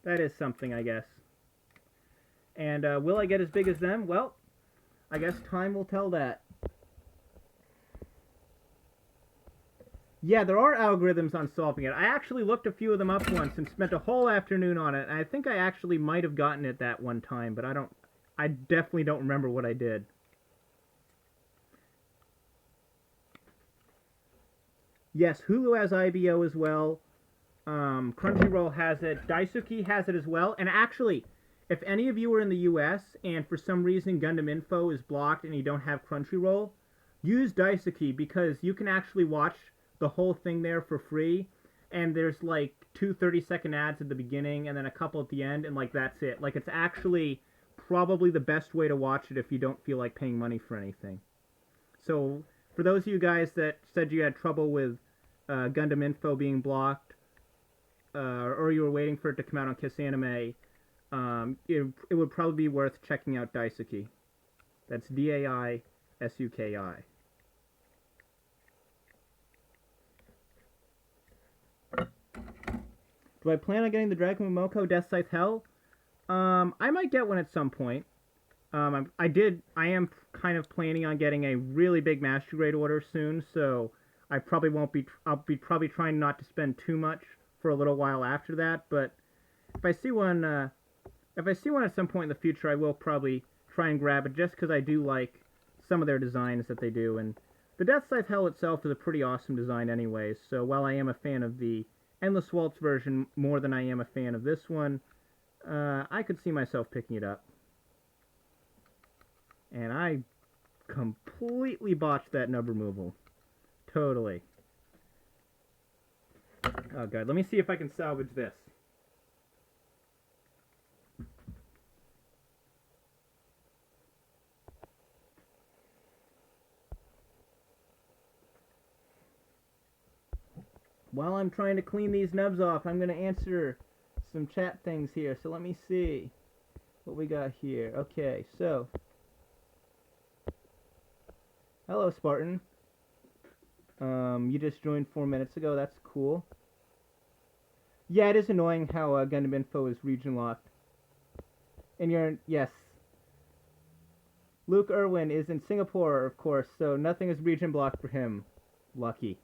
that is something, I guess. And will I get as big as them? Well, I guess time will tell that. Yeah, there are algorithms on solving it. I actually looked a few of them up once and spent a whole afternoon on it. And I think I actually might have gotten it that one time, but I definitely don't remember what I did. Yes, Hulu has IBO as well. Crunchyroll has it. Daisuke has it as well. And actually, if any of you are in the US and for some reason Gundam Info is blocked and you don't have Crunchyroll, use Daisuke because you can actually watch the whole thing there for free. And there's like 2 30-second ads at the beginning and then a couple at the end, and like that's it. Like it's actually probably the best way to watch it if you don't feel like paying money for anything. So for those of you guys that said you had trouble with Gundam Info being blocked, or you were waiting for it to come out on Kiss Anime, it would probably be worth checking out Daisuke. That's Daisuki. Do I plan on getting the Dragon Momoko Death Scythe Hell? I might get one at some point. I am kind of planning on getting a really big Master Grade order soon, so I probably won't be, I'll be probably trying not to spend too much for a little while after that, but if I see one at some point in the future, I will probably try and grab it just because I do like some of their designs that they do, and the Death Scythe Hell itself is a pretty awesome design anyways, so while I am a fan of the Endless Waltz version more than I am a fan of this one, I could see myself picking it up. And I completely botched that nub removal. Totally. Oh god, let me see if I can salvage this. While I'm trying to clean these nubs off, I'm going to answer some chat things here. So let me see what we got here. Okay, so hello, Spartan. You just joined 4 minutes ago. That's cool. Yeah, it is annoying how Gundam Info is region locked. And yes. Luke Irwin is in Singapore, of course, so nothing is region blocked for him. Lucky.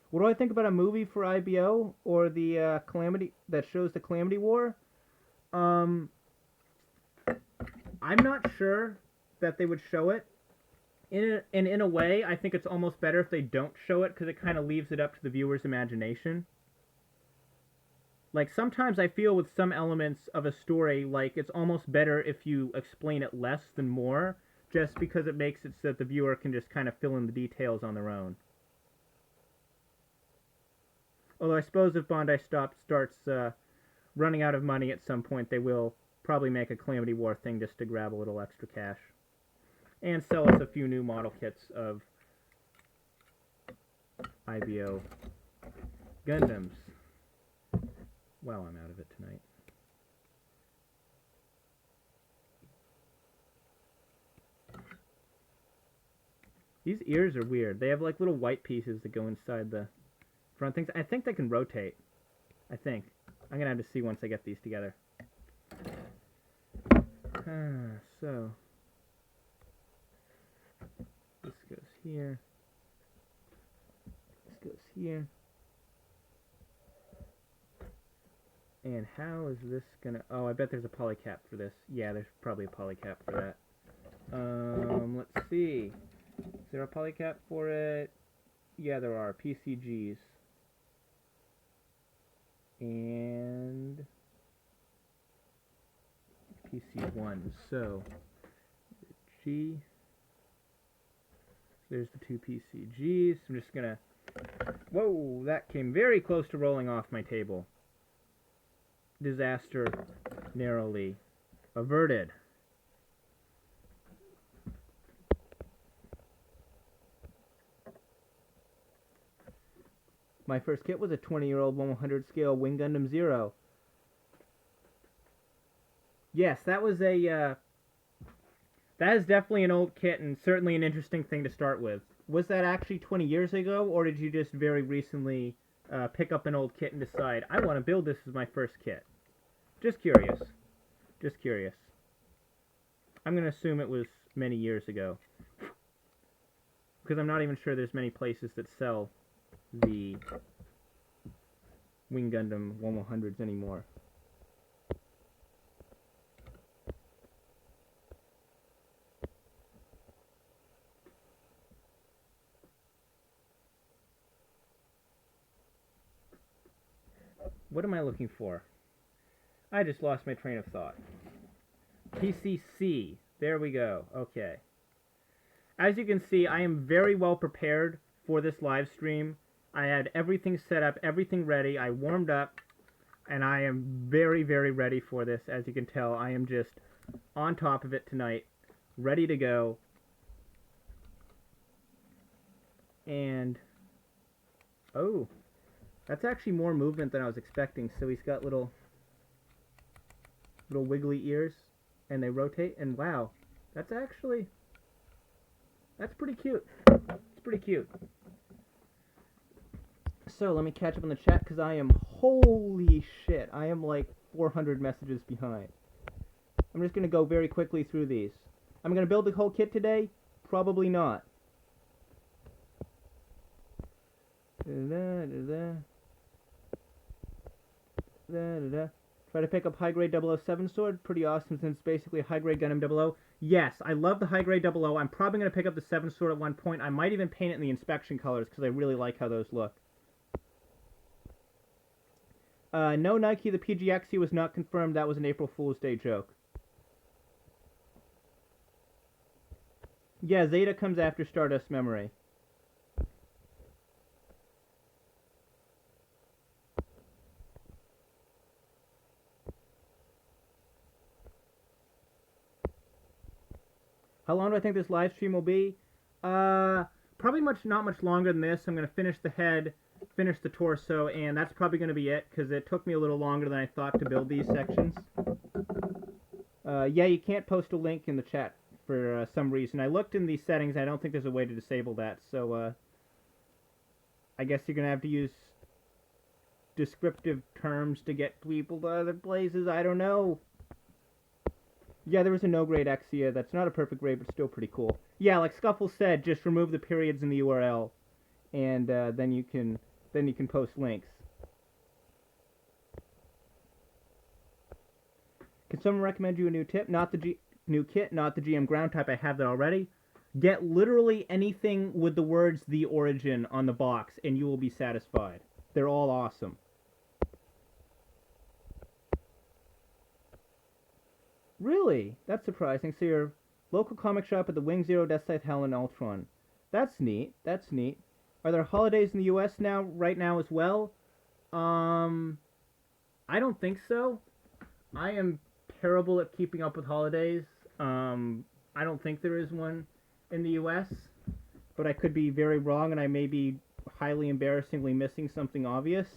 What do I think about a movie for IBO or the Calamity that shows the Calamity War? I'm not sure that they would show it. In a way, I think it's almost better if they don't show it because it kind of leaves it up to the viewer's imagination. Like, sometimes I feel with some elements of a story, like, it's almost better if you explain it less than more, just because it makes it so that the viewer can just kind of fill in the details on their own. Although I suppose if Bandai starts running out of money at some point, they will probably make a Calamity War thing just to grab a little extra cash. And sell us a few new model kits of IBO Gundams. Well, I'm out of it tonight. These ears are weird. They have like little white pieces that go inside the front things. I think they can rotate. I think. I'm going to have to see once I get these together. So. This goes here. This goes here. And how is this going to... Oh, I bet there's a polycap for this. Yeah, there's probably a polycap for that. Let's see. Is there a polycap for it? Yeah, there are. PCGs. And PC1. So G. There's the two PCGs. I'm just gonna. Whoa, that came very close to rolling off my table. Disaster narrowly averted. My first kit was a 20-year-old 1/100 scale Wing Gundam Zero. Yes, that was a that is definitely an old kit and certainly an interesting thing to start with. Was that actually 20 years ago, or did you just very recently pick up an old kit and decide, I want to build this as my first kit? Just curious. Just curious. I'm going to assume it was many years ago. Because I'm not even sure there's many places that sell the Wing Gundam 1100s anymore. What am I looking for? I just lost my train of thought. PCC. There we go. Okay. As you can see, I am very well prepared for this live stream. I had everything set up, everything ready. I warmed up, and I am very, very ready for this. As you can tell, I am just on top of it tonight, ready to go. And, oh, that's actually more movement than I was expecting. So he's got little wiggly ears, and they rotate, and wow, that's pretty cute. It's pretty cute. So let me catch up on the chat, because I am, holy shit, I am like 400 messages behind. I'm just going to go very quickly through these. I'm going to build the whole kit today? Probably not. Try to pick up high-grade 007 sword. Pretty awesome since it's basically a high-grade Gundam 00. Yes, I love the high-grade 00. I'm probably going to pick up the 7 sword at one point. I might even paint it in the inspection colors because I really like how those look. No, Nike, the PGXE was not confirmed. That was an April Fool's Day joke. Yeah, Zeta comes after Stardust Memory. How long do I think this live stream will be? Probably not much longer than this. I'm going to finish the head, finish the torso, and that's probably going to be it, because it took me a little longer than I thought to build these sections. Yeah, you can't post a link in the chat for some reason. I looked in the settings. I don't think there's a way to disable that, so I guess you're going to have to use descriptive terms to get people to other places. I don't know. Yeah, there was a no-grade Exia. That's not a perfect grade, but still pretty cool. Yeah, like Scuffle said, just remove the periods in the URL, and then you can post links. Can someone recommend you a new tip? Not the new kit, not the GM ground type. I have that already. Get literally anything with the words "the origin" on the box, and you will be satisfied. They're all awesome. Really? That's surprising. So your local comic shop at the Wing Zero, Death Scythe, Helen, Ultron. That's neat. That's neat. Are there holidays in the U.S. right now as well? I don't think so. I am terrible at keeping up with holidays. I don't think there is one in the U.S., but I could be very wrong, and I may be highly embarrassingly missing something obvious.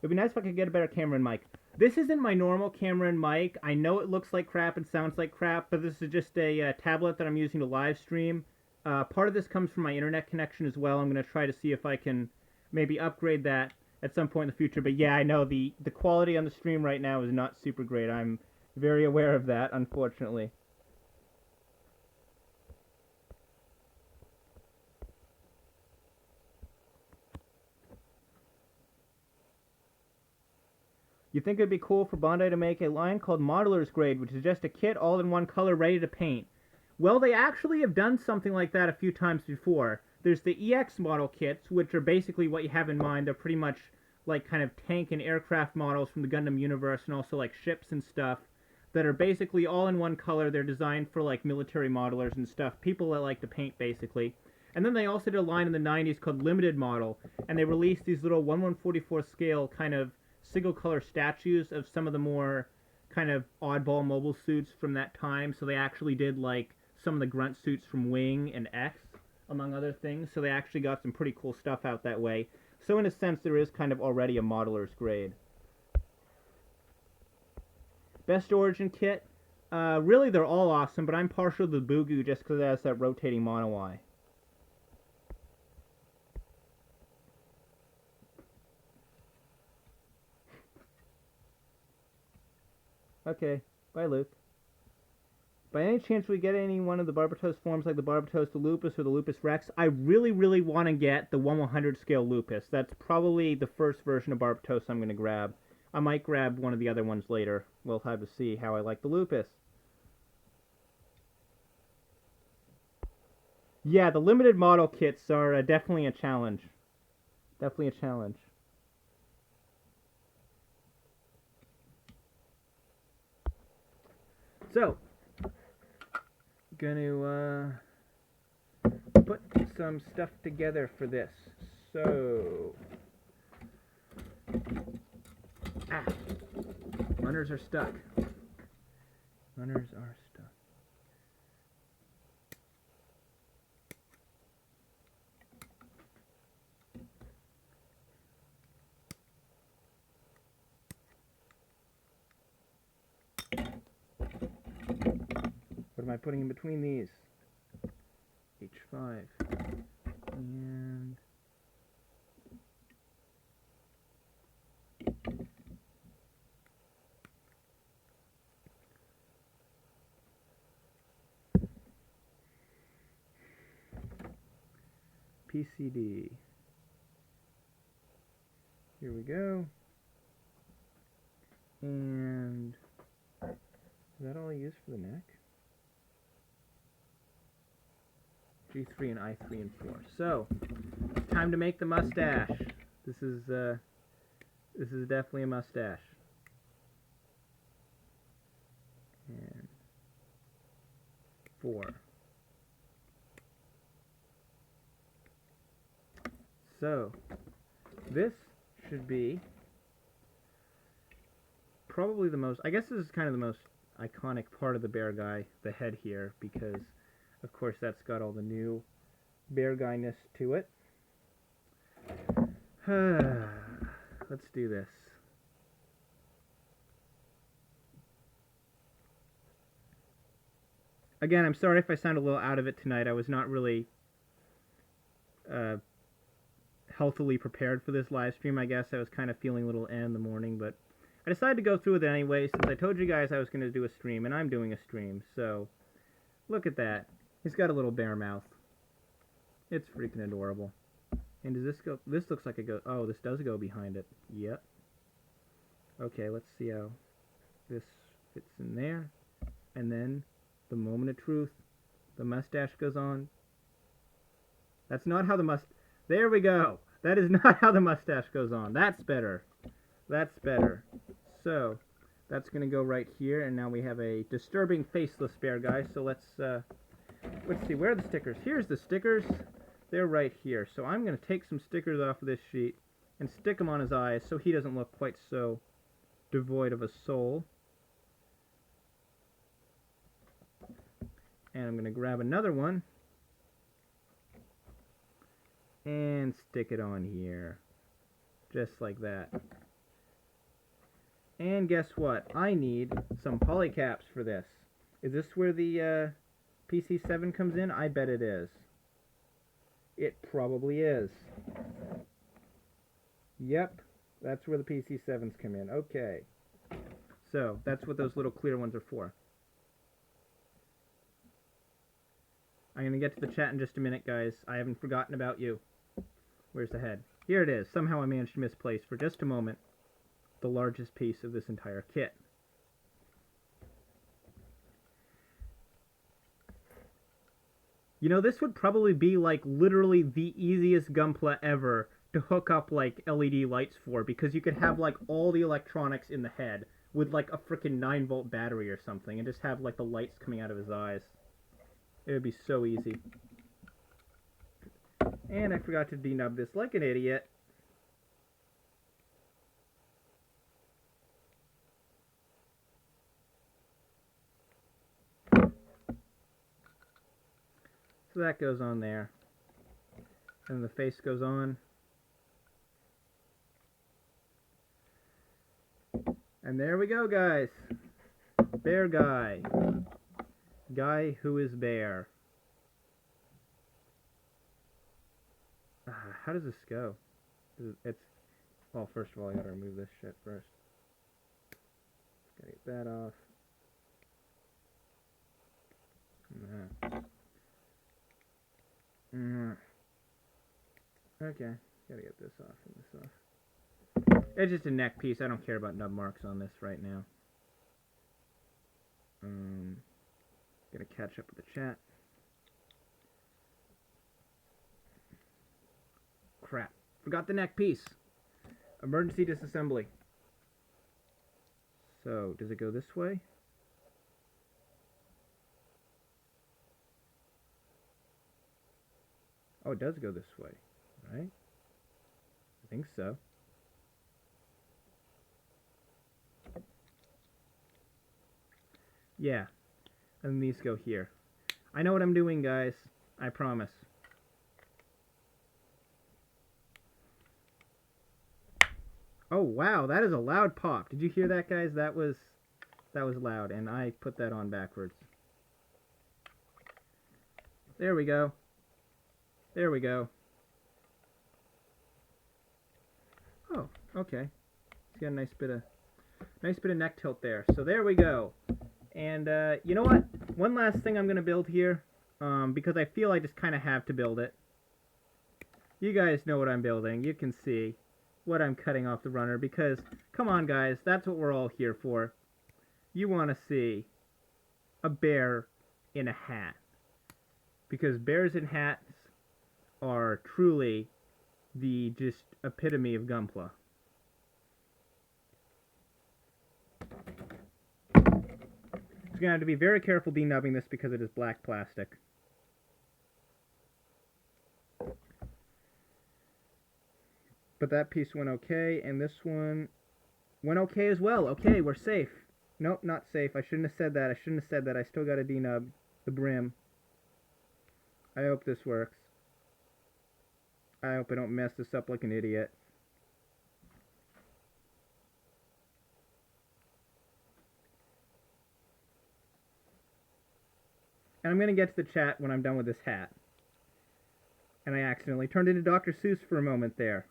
It'd be nice if I could get a better camera and mic. This isn't my normal camera and mic. I know it looks like crap and sounds like crap, but this is just a tablet that I'm using to live stream. Part of this comes from my internet connection as well. I'm going to try to see if I can maybe upgrade that at some point in the future. But yeah, I know the quality on the stream right now is not super great. I'm very aware of that, unfortunately. You think it'd be cool for Bandai to make a line called Modeler's Grade, which is just a kit all in one color ready to paint? Well, they actually have done something like that a few times before. There's the EX model kits, which are basically what you have in mind. They're pretty much like kind of tank and aircraft models from the Gundam universe, and also like ships and stuff that are basically all in one color. They're designed for like military modelers and stuff, people that like to paint basically. And then they also did a line in the 90s called Limited Model, and they released these little 1/144 scale kind of single color statues of some of the more kind of oddball mobile suits from that time. So they actually did like some of the grunt suits from Wing and X, among other things. So they actually got some pretty cool stuff out that way. So in a sense, there is kind of already a modeler's grade. Best origin kit? Really, they're all awesome, but I'm partial to the Papagguy just because it has that rotating mono eye. Okay, bye, Luke. By any chance we get any one of the Barbatos forms like the Barbatos, the Lupus, or the Lupus Rex, I really, really want to get the 1/100 scale Lupus. That's probably the first version of Barbatos I'm going to grab. I might grab one of the other ones later. We'll have to see how I like the Lupus. Yeah, the limited model kits are definitely a challenge. Definitely a challenge. So, gonna put some stuff together for this. So, runners are stuck. Runners are stuck. What am I putting in between these? H5 and PCD. Here we go. And is that all I use for the neck? G3 and I3 and 4. So, time to make the mustache. This is definitely a mustache. And 4. So, this should be probably the most, I guess this is kind of the most iconic part of the bear guy, the head here, because of course that's got all the new bear guy-ness to it. Let's do this. Again, I'm sorry if I sound a little out of it tonight. I was not really healthily prepared for this live stream. I guess I was kind of feeling a little in the morning, but I decided to go through with it anyway, since I told you guys I was going to do a stream, and I'm doing a stream, so look at that. He's got a little bear mouth. It's freaking adorable. And does this go, this looks like it goes, oh, this does go behind it. Yep. Okay, let's see how this fits in there. And then, the moment of truth, the mustache goes on. That's not how the there we go! That is not how the mustache goes on. That's better. That's better. So, that's going to go right here, and now we have a disturbing faceless bear guy, so let's see, where are the stickers? Here's the stickers. They're right here. So I'm going to take some stickers off of this sheet and stick them on his eyes so he doesn't look quite so devoid of a soul. And I'm going to grab another one and stick it on here. Just like that. And guess what? I need some polycaps for this. Is this where the PC7 comes in? I bet it is. It probably is. Yep, that's where the PC7s come in. Okay. So, that's what those little clear ones are for. I'm going to get to the chat in just a minute, guys. I haven't forgotten about you. Where's the head? Here it is. Somehow I managed to misplace for just a moment the largest piece of this entire kit. You know, this would probably be like literally the easiest Gunpla ever to hook up like LED lights for, because you could have like all the electronics in the head with like a freaking 9-volt battery or something and just have like the lights coming out of his eyes. It would be so easy. And I forgot to denub this like an idiot. So that goes on there. And the face goes on. And there we go, guys. Bear guy. Guy who is bear. How does this go? It's... Well, first of all, I gotta remove this shit first. Gotta get that off. Okay, gotta get this off and this off. It's just a neck piece. I don't care about nub marks on this right now. Gonna catch up with the chat. Crap. Forgot the neck piece. Emergency disassembly. So, does it go this way? Oh, it does go this way, right? I think so. Yeah. And these go here. I know what I'm doing, guys. I promise. Oh, wow, that is a loud pop. Did you hear that, guys? That was loud, and I put that on backwards. There we go. There we go. Oh, okay. It's got a nice bit of neck tilt there. So there we go. And you know what? One last thing I'm gonna build here, because I feel I just kind of have to build it. You guys know what I'm building. You can see what I'm cutting off the runner, because come on, guys, that's what we're all here for. You want to see a bear in a hat, because bears in hats are truly the just epitome of Gunpla. So you're gonna have to be very careful denubbing this because it is black plastic. But that piece went okay, and this one went okay as well. Okay, we're safe. Nope, not safe. I shouldn't have said that. I still got to denub the brim. I hope this works. I hope I don't mess this up like an idiot. And I'm going to get to the chat when I'm done with this hat. And I accidentally turned into Dr. Seuss for a moment there.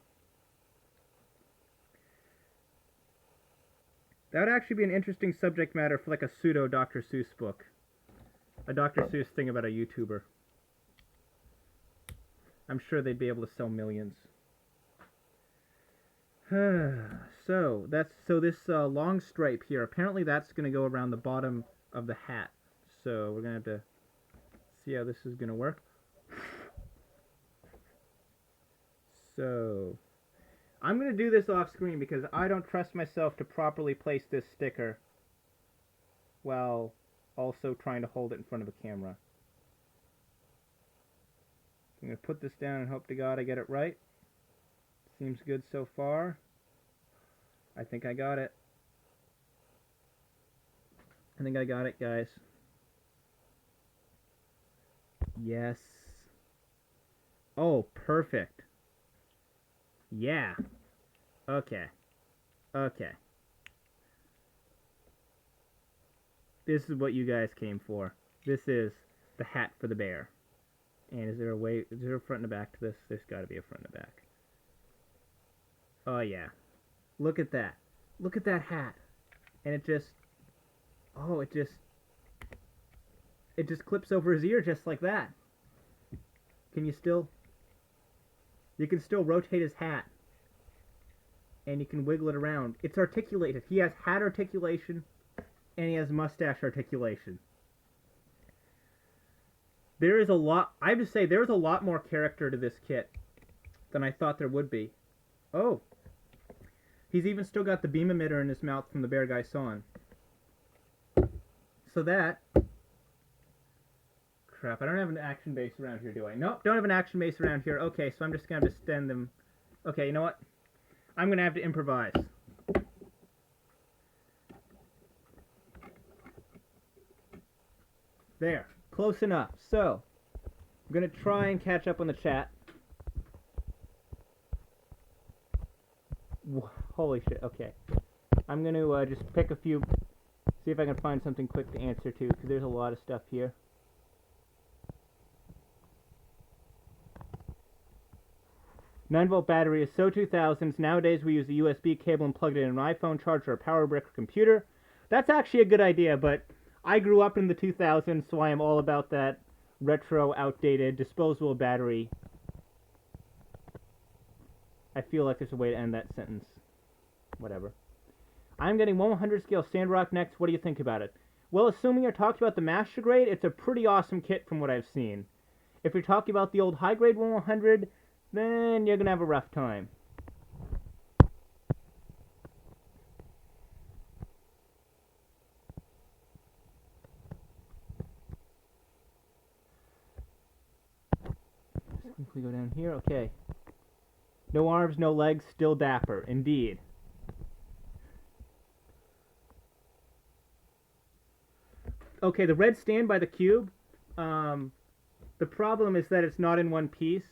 That would actually be an interesting subject matter for like a pseudo Dr. Seuss book. A Dr. Seuss thing about a YouTuber. I'm sure they'd be able to sell millions. So this long stripe here, apparently that's going to go around the bottom of the hat. So we're going to have to see how this is going to work. So I'm going to do this off screen because I don't trust myself to properly place this sticker while also trying to hold it in front of a camera. I'm going to put this down and hope to God I get it right. Seems good so far. I think I got it. I think I got it, guys. Yes. Oh, perfect. Yeah. Okay. Okay. This is what you guys came for. This is the hat for the bear. And is there a front and a back to this? There's got to be a front and a back. Oh, yeah. Look at that. Look at that hat. And it just... Oh, it just clips over his ear just like that. Can you still... You can still rotate his hat. And you can wiggle it around. It's articulated. He has hat articulation. And he has mustache articulation. There is a lot... I have to say, there's a lot more character to this kit than I thought there would be. Oh. He's even still got the beam emitter in his mouth from the Bear Guy song. So that... Crap, I don't have an action base around here, do I? Nope, don't have an action base around here. Okay, so I'm just going to extend them. Okay, you know what? I'm going to have to improvise. There. Close enough. So, I'm going to try and catch up on the chat. Holy shit, okay. I'm going to just pick a few, see if I can find something quick to answer to, because there's a lot of stuff here. 9-volt battery is so 2000s. Nowadays we use a USB cable and plug it in an iPhone charger or power brick or computer. That's actually a good idea, but I grew up in the 2000s, so I am all about that retro, outdated, disposable battery. I feel like there's a way to end that sentence. Whatever. I'm getting 100 scale Sandrock next. What do you think about it? Well, assuming you're talking about the Master Grade, it's a pretty awesome kit from what I've seen. If you're talking about the old high grade 100, then you're going to have a rough time. Just quickly go down here. Okay. No arms, no legs, still dapper. Indeed. Okay, the red stand by the cube. The problem is that it's not in one piece.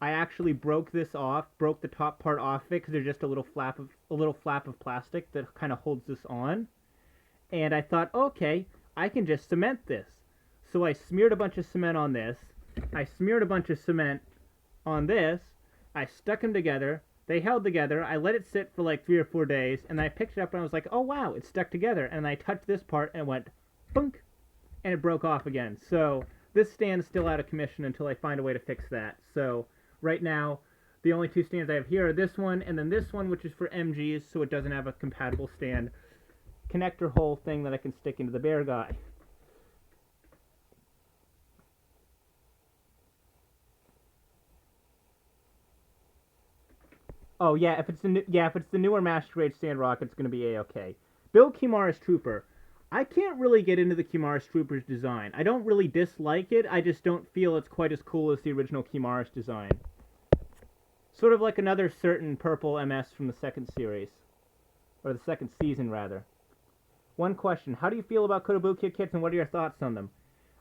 I actually broke this off, broke the top part off of it because there's just a little flap of plastic that kind of holds this on. And I thought, okay, I can just cement this. So I smeared a bunch of cement on this. I smeared a bunch of cement on this. I stuck them together. They held together. I let it sit for like 3 or 4 days, and I picked it up and I was like, oh wow, it's stuck together. And I touched this part and it went bunk, and it broke off again. So this stand's still out of commission until I find a way to fix that. So right now, the only 2 stands I have here are this one and then this one, which is for MGs, so it doesn't have a compatible stand connector hole thing that I can stick into the bear guy. Oh yeah, if it's the newer Master Grade Sandrock, it's going to be a-okay. Build Kimura's Trooper. I can't really get into the Kimura's Trooper's design. I don't really dislike it, I just don't feel it's quite as cool as the original Kimura's design. Sort of like another certain purple MS from the second series. Or the second season, rather. One question, how do you feel about Kotobukiya kits and what are your thoughts on them?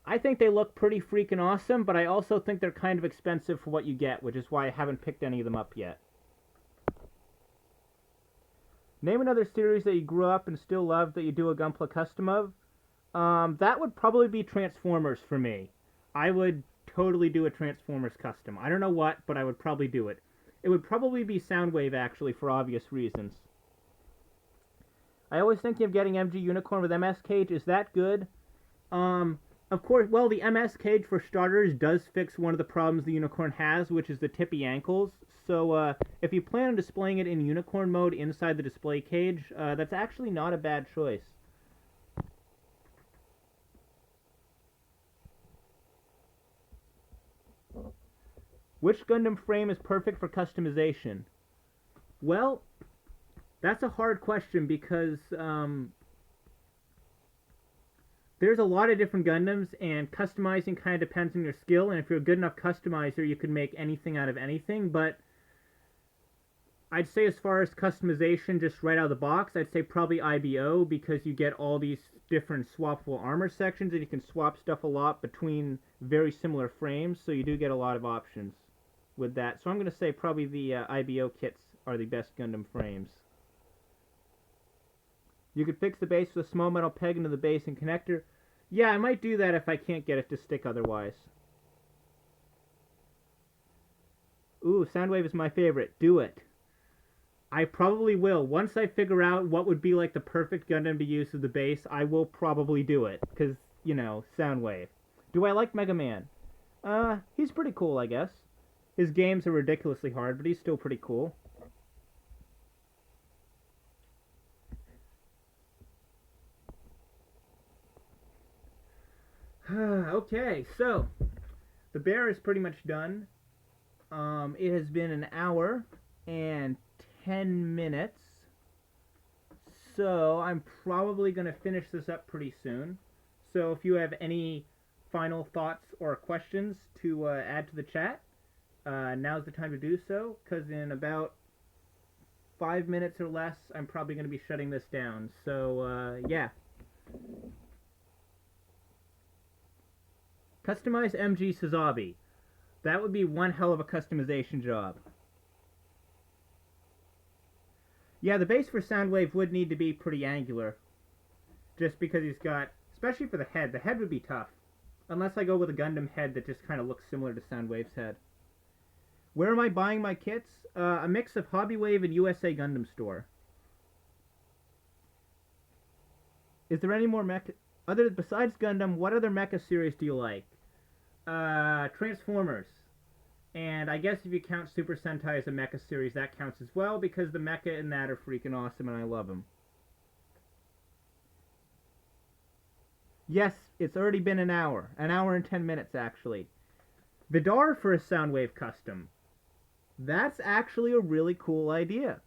I think they look pretty freaking awesome, but I also think they're kind of expensive for what you get, which is why I haven't picked any of them up yet. Name another series that you grew up and still love that you do a Gunpla custom of. That would probably be Transformers for me. I would totally do a Transformers custom. I don't know what, but I would probably do it. It would probably be Soundwave, actually, for obvious reasons. I always think of getting MG Unicorn with MS cage. Is that good? Of course, well, the MS cage, for starters, does fix one of the problems the Unicorn has, which is the tippy ankles. So, if you plan on displaying it in Unicorn mode inside the display cage, that's actually not a bad choice. Which Gundam frame is perfect for customization? Well, that's a hard question because, there's a lot of different Gundams, and customizing kind of depends on your skill, and if you're a good enough customizer, you can make anything out of anything, but I'd say as far as customization, just right out of the box, I'd say probably IBO, because you get all these different swappable armor sections, and you can swap stuff a lot between very similar frames, so you do get a lot of options with that. So I'm going to say probably the IBO kits are the best Gundam frames. You could fix the base with a small metal peg into the base and connector. Yeah, I might do that if I can't get it to stick otherwise. Ooh, Soundwave is my favorite. Do it. I probably will. Once I figure out what would be like the perfect Gundam to use as the base, I will probably do it. Because, you know, Soundwave. Do I like Mega Man? He's pretty cool, I guess. His games are ridiculously hard, but he's still pretty cool. Okay, so the bear is pretty much done. It has been an hour and 10 minutes, so I'm probably going to finish this up pretty soon. So if you have any final thoughts or questions to add to the chat, now's the time to do so, because in about 5 minutes or less, I'm probably going to be shutting this down. So, yeah. Customize MG Sazabi. That would be one hell of a customization job. Yeah, the base for Soundwave would need to be pretty angular, just because he's got, especially for the head. The head would be tough, unless I go with a Gundam head that just kind of looks similar to Soundwave's head. Where am I buying my kits? A mix of Hobbywave and USA Gundam Store. Is there any more mecha? Besides Gundam, what other mecha series do you like? Transformers. And I guess if you count Super Sentai as a mecha series, that counts as well, because the mecha in that are freaking awesome and I love them. Yes, it's already been an hour. An hour and 10 minutes, actually. Vidar for a Soundwave custom. That's actually a really cool idea.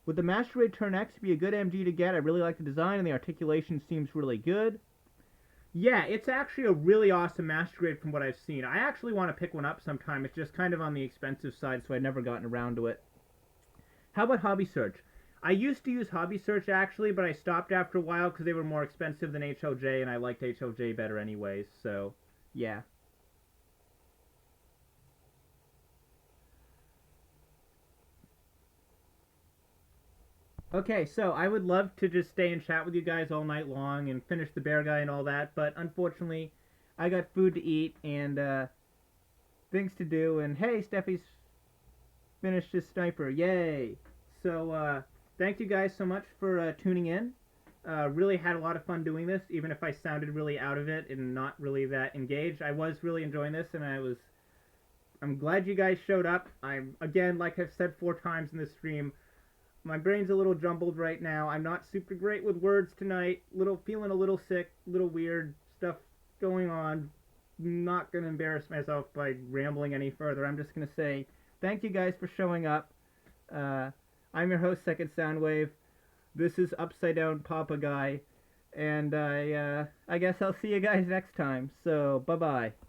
Would the Master Raid Turn X be a good MG to get? I really like the design and the articulation seems really good. Yeah, it's actually a really awesome Master Grade from what I've seen. I actually want to pick one up sometime. It's just kind of on the expensive side, so I've never gotten around to it. How about Hobby Search? I used to use Hobby Search actually, but I stopped after a while because they were more expensive than HLJ, and I liked HLJ better anyways, so yeah. Okay, so I would love to just stay and chat with you guys all night long and finish the bear guy and all that, but unfortunately, I got food to eat and things to do. And hey, Steffi's finished his sniper, yay! So thank you guys so much for tuning in. Really had a lot of fun doing this, even if I sounded really out of it and not really that engaged. I was really enjoying this, and I'm glad you guys showed up. I'm again, like I've said 4 times in this stream. My brain's a little jumbled right now. I'm not super great with words tonight. Feeling a little sick, little weird stuff going on. Not gonna embarrass myself by rambling any further. I'm just gonna say thank you guys for showing up. I'm your host, Second Soundwave. This is Upside Down Papagguy, and I guess I'll see you guys next time. So bye bye.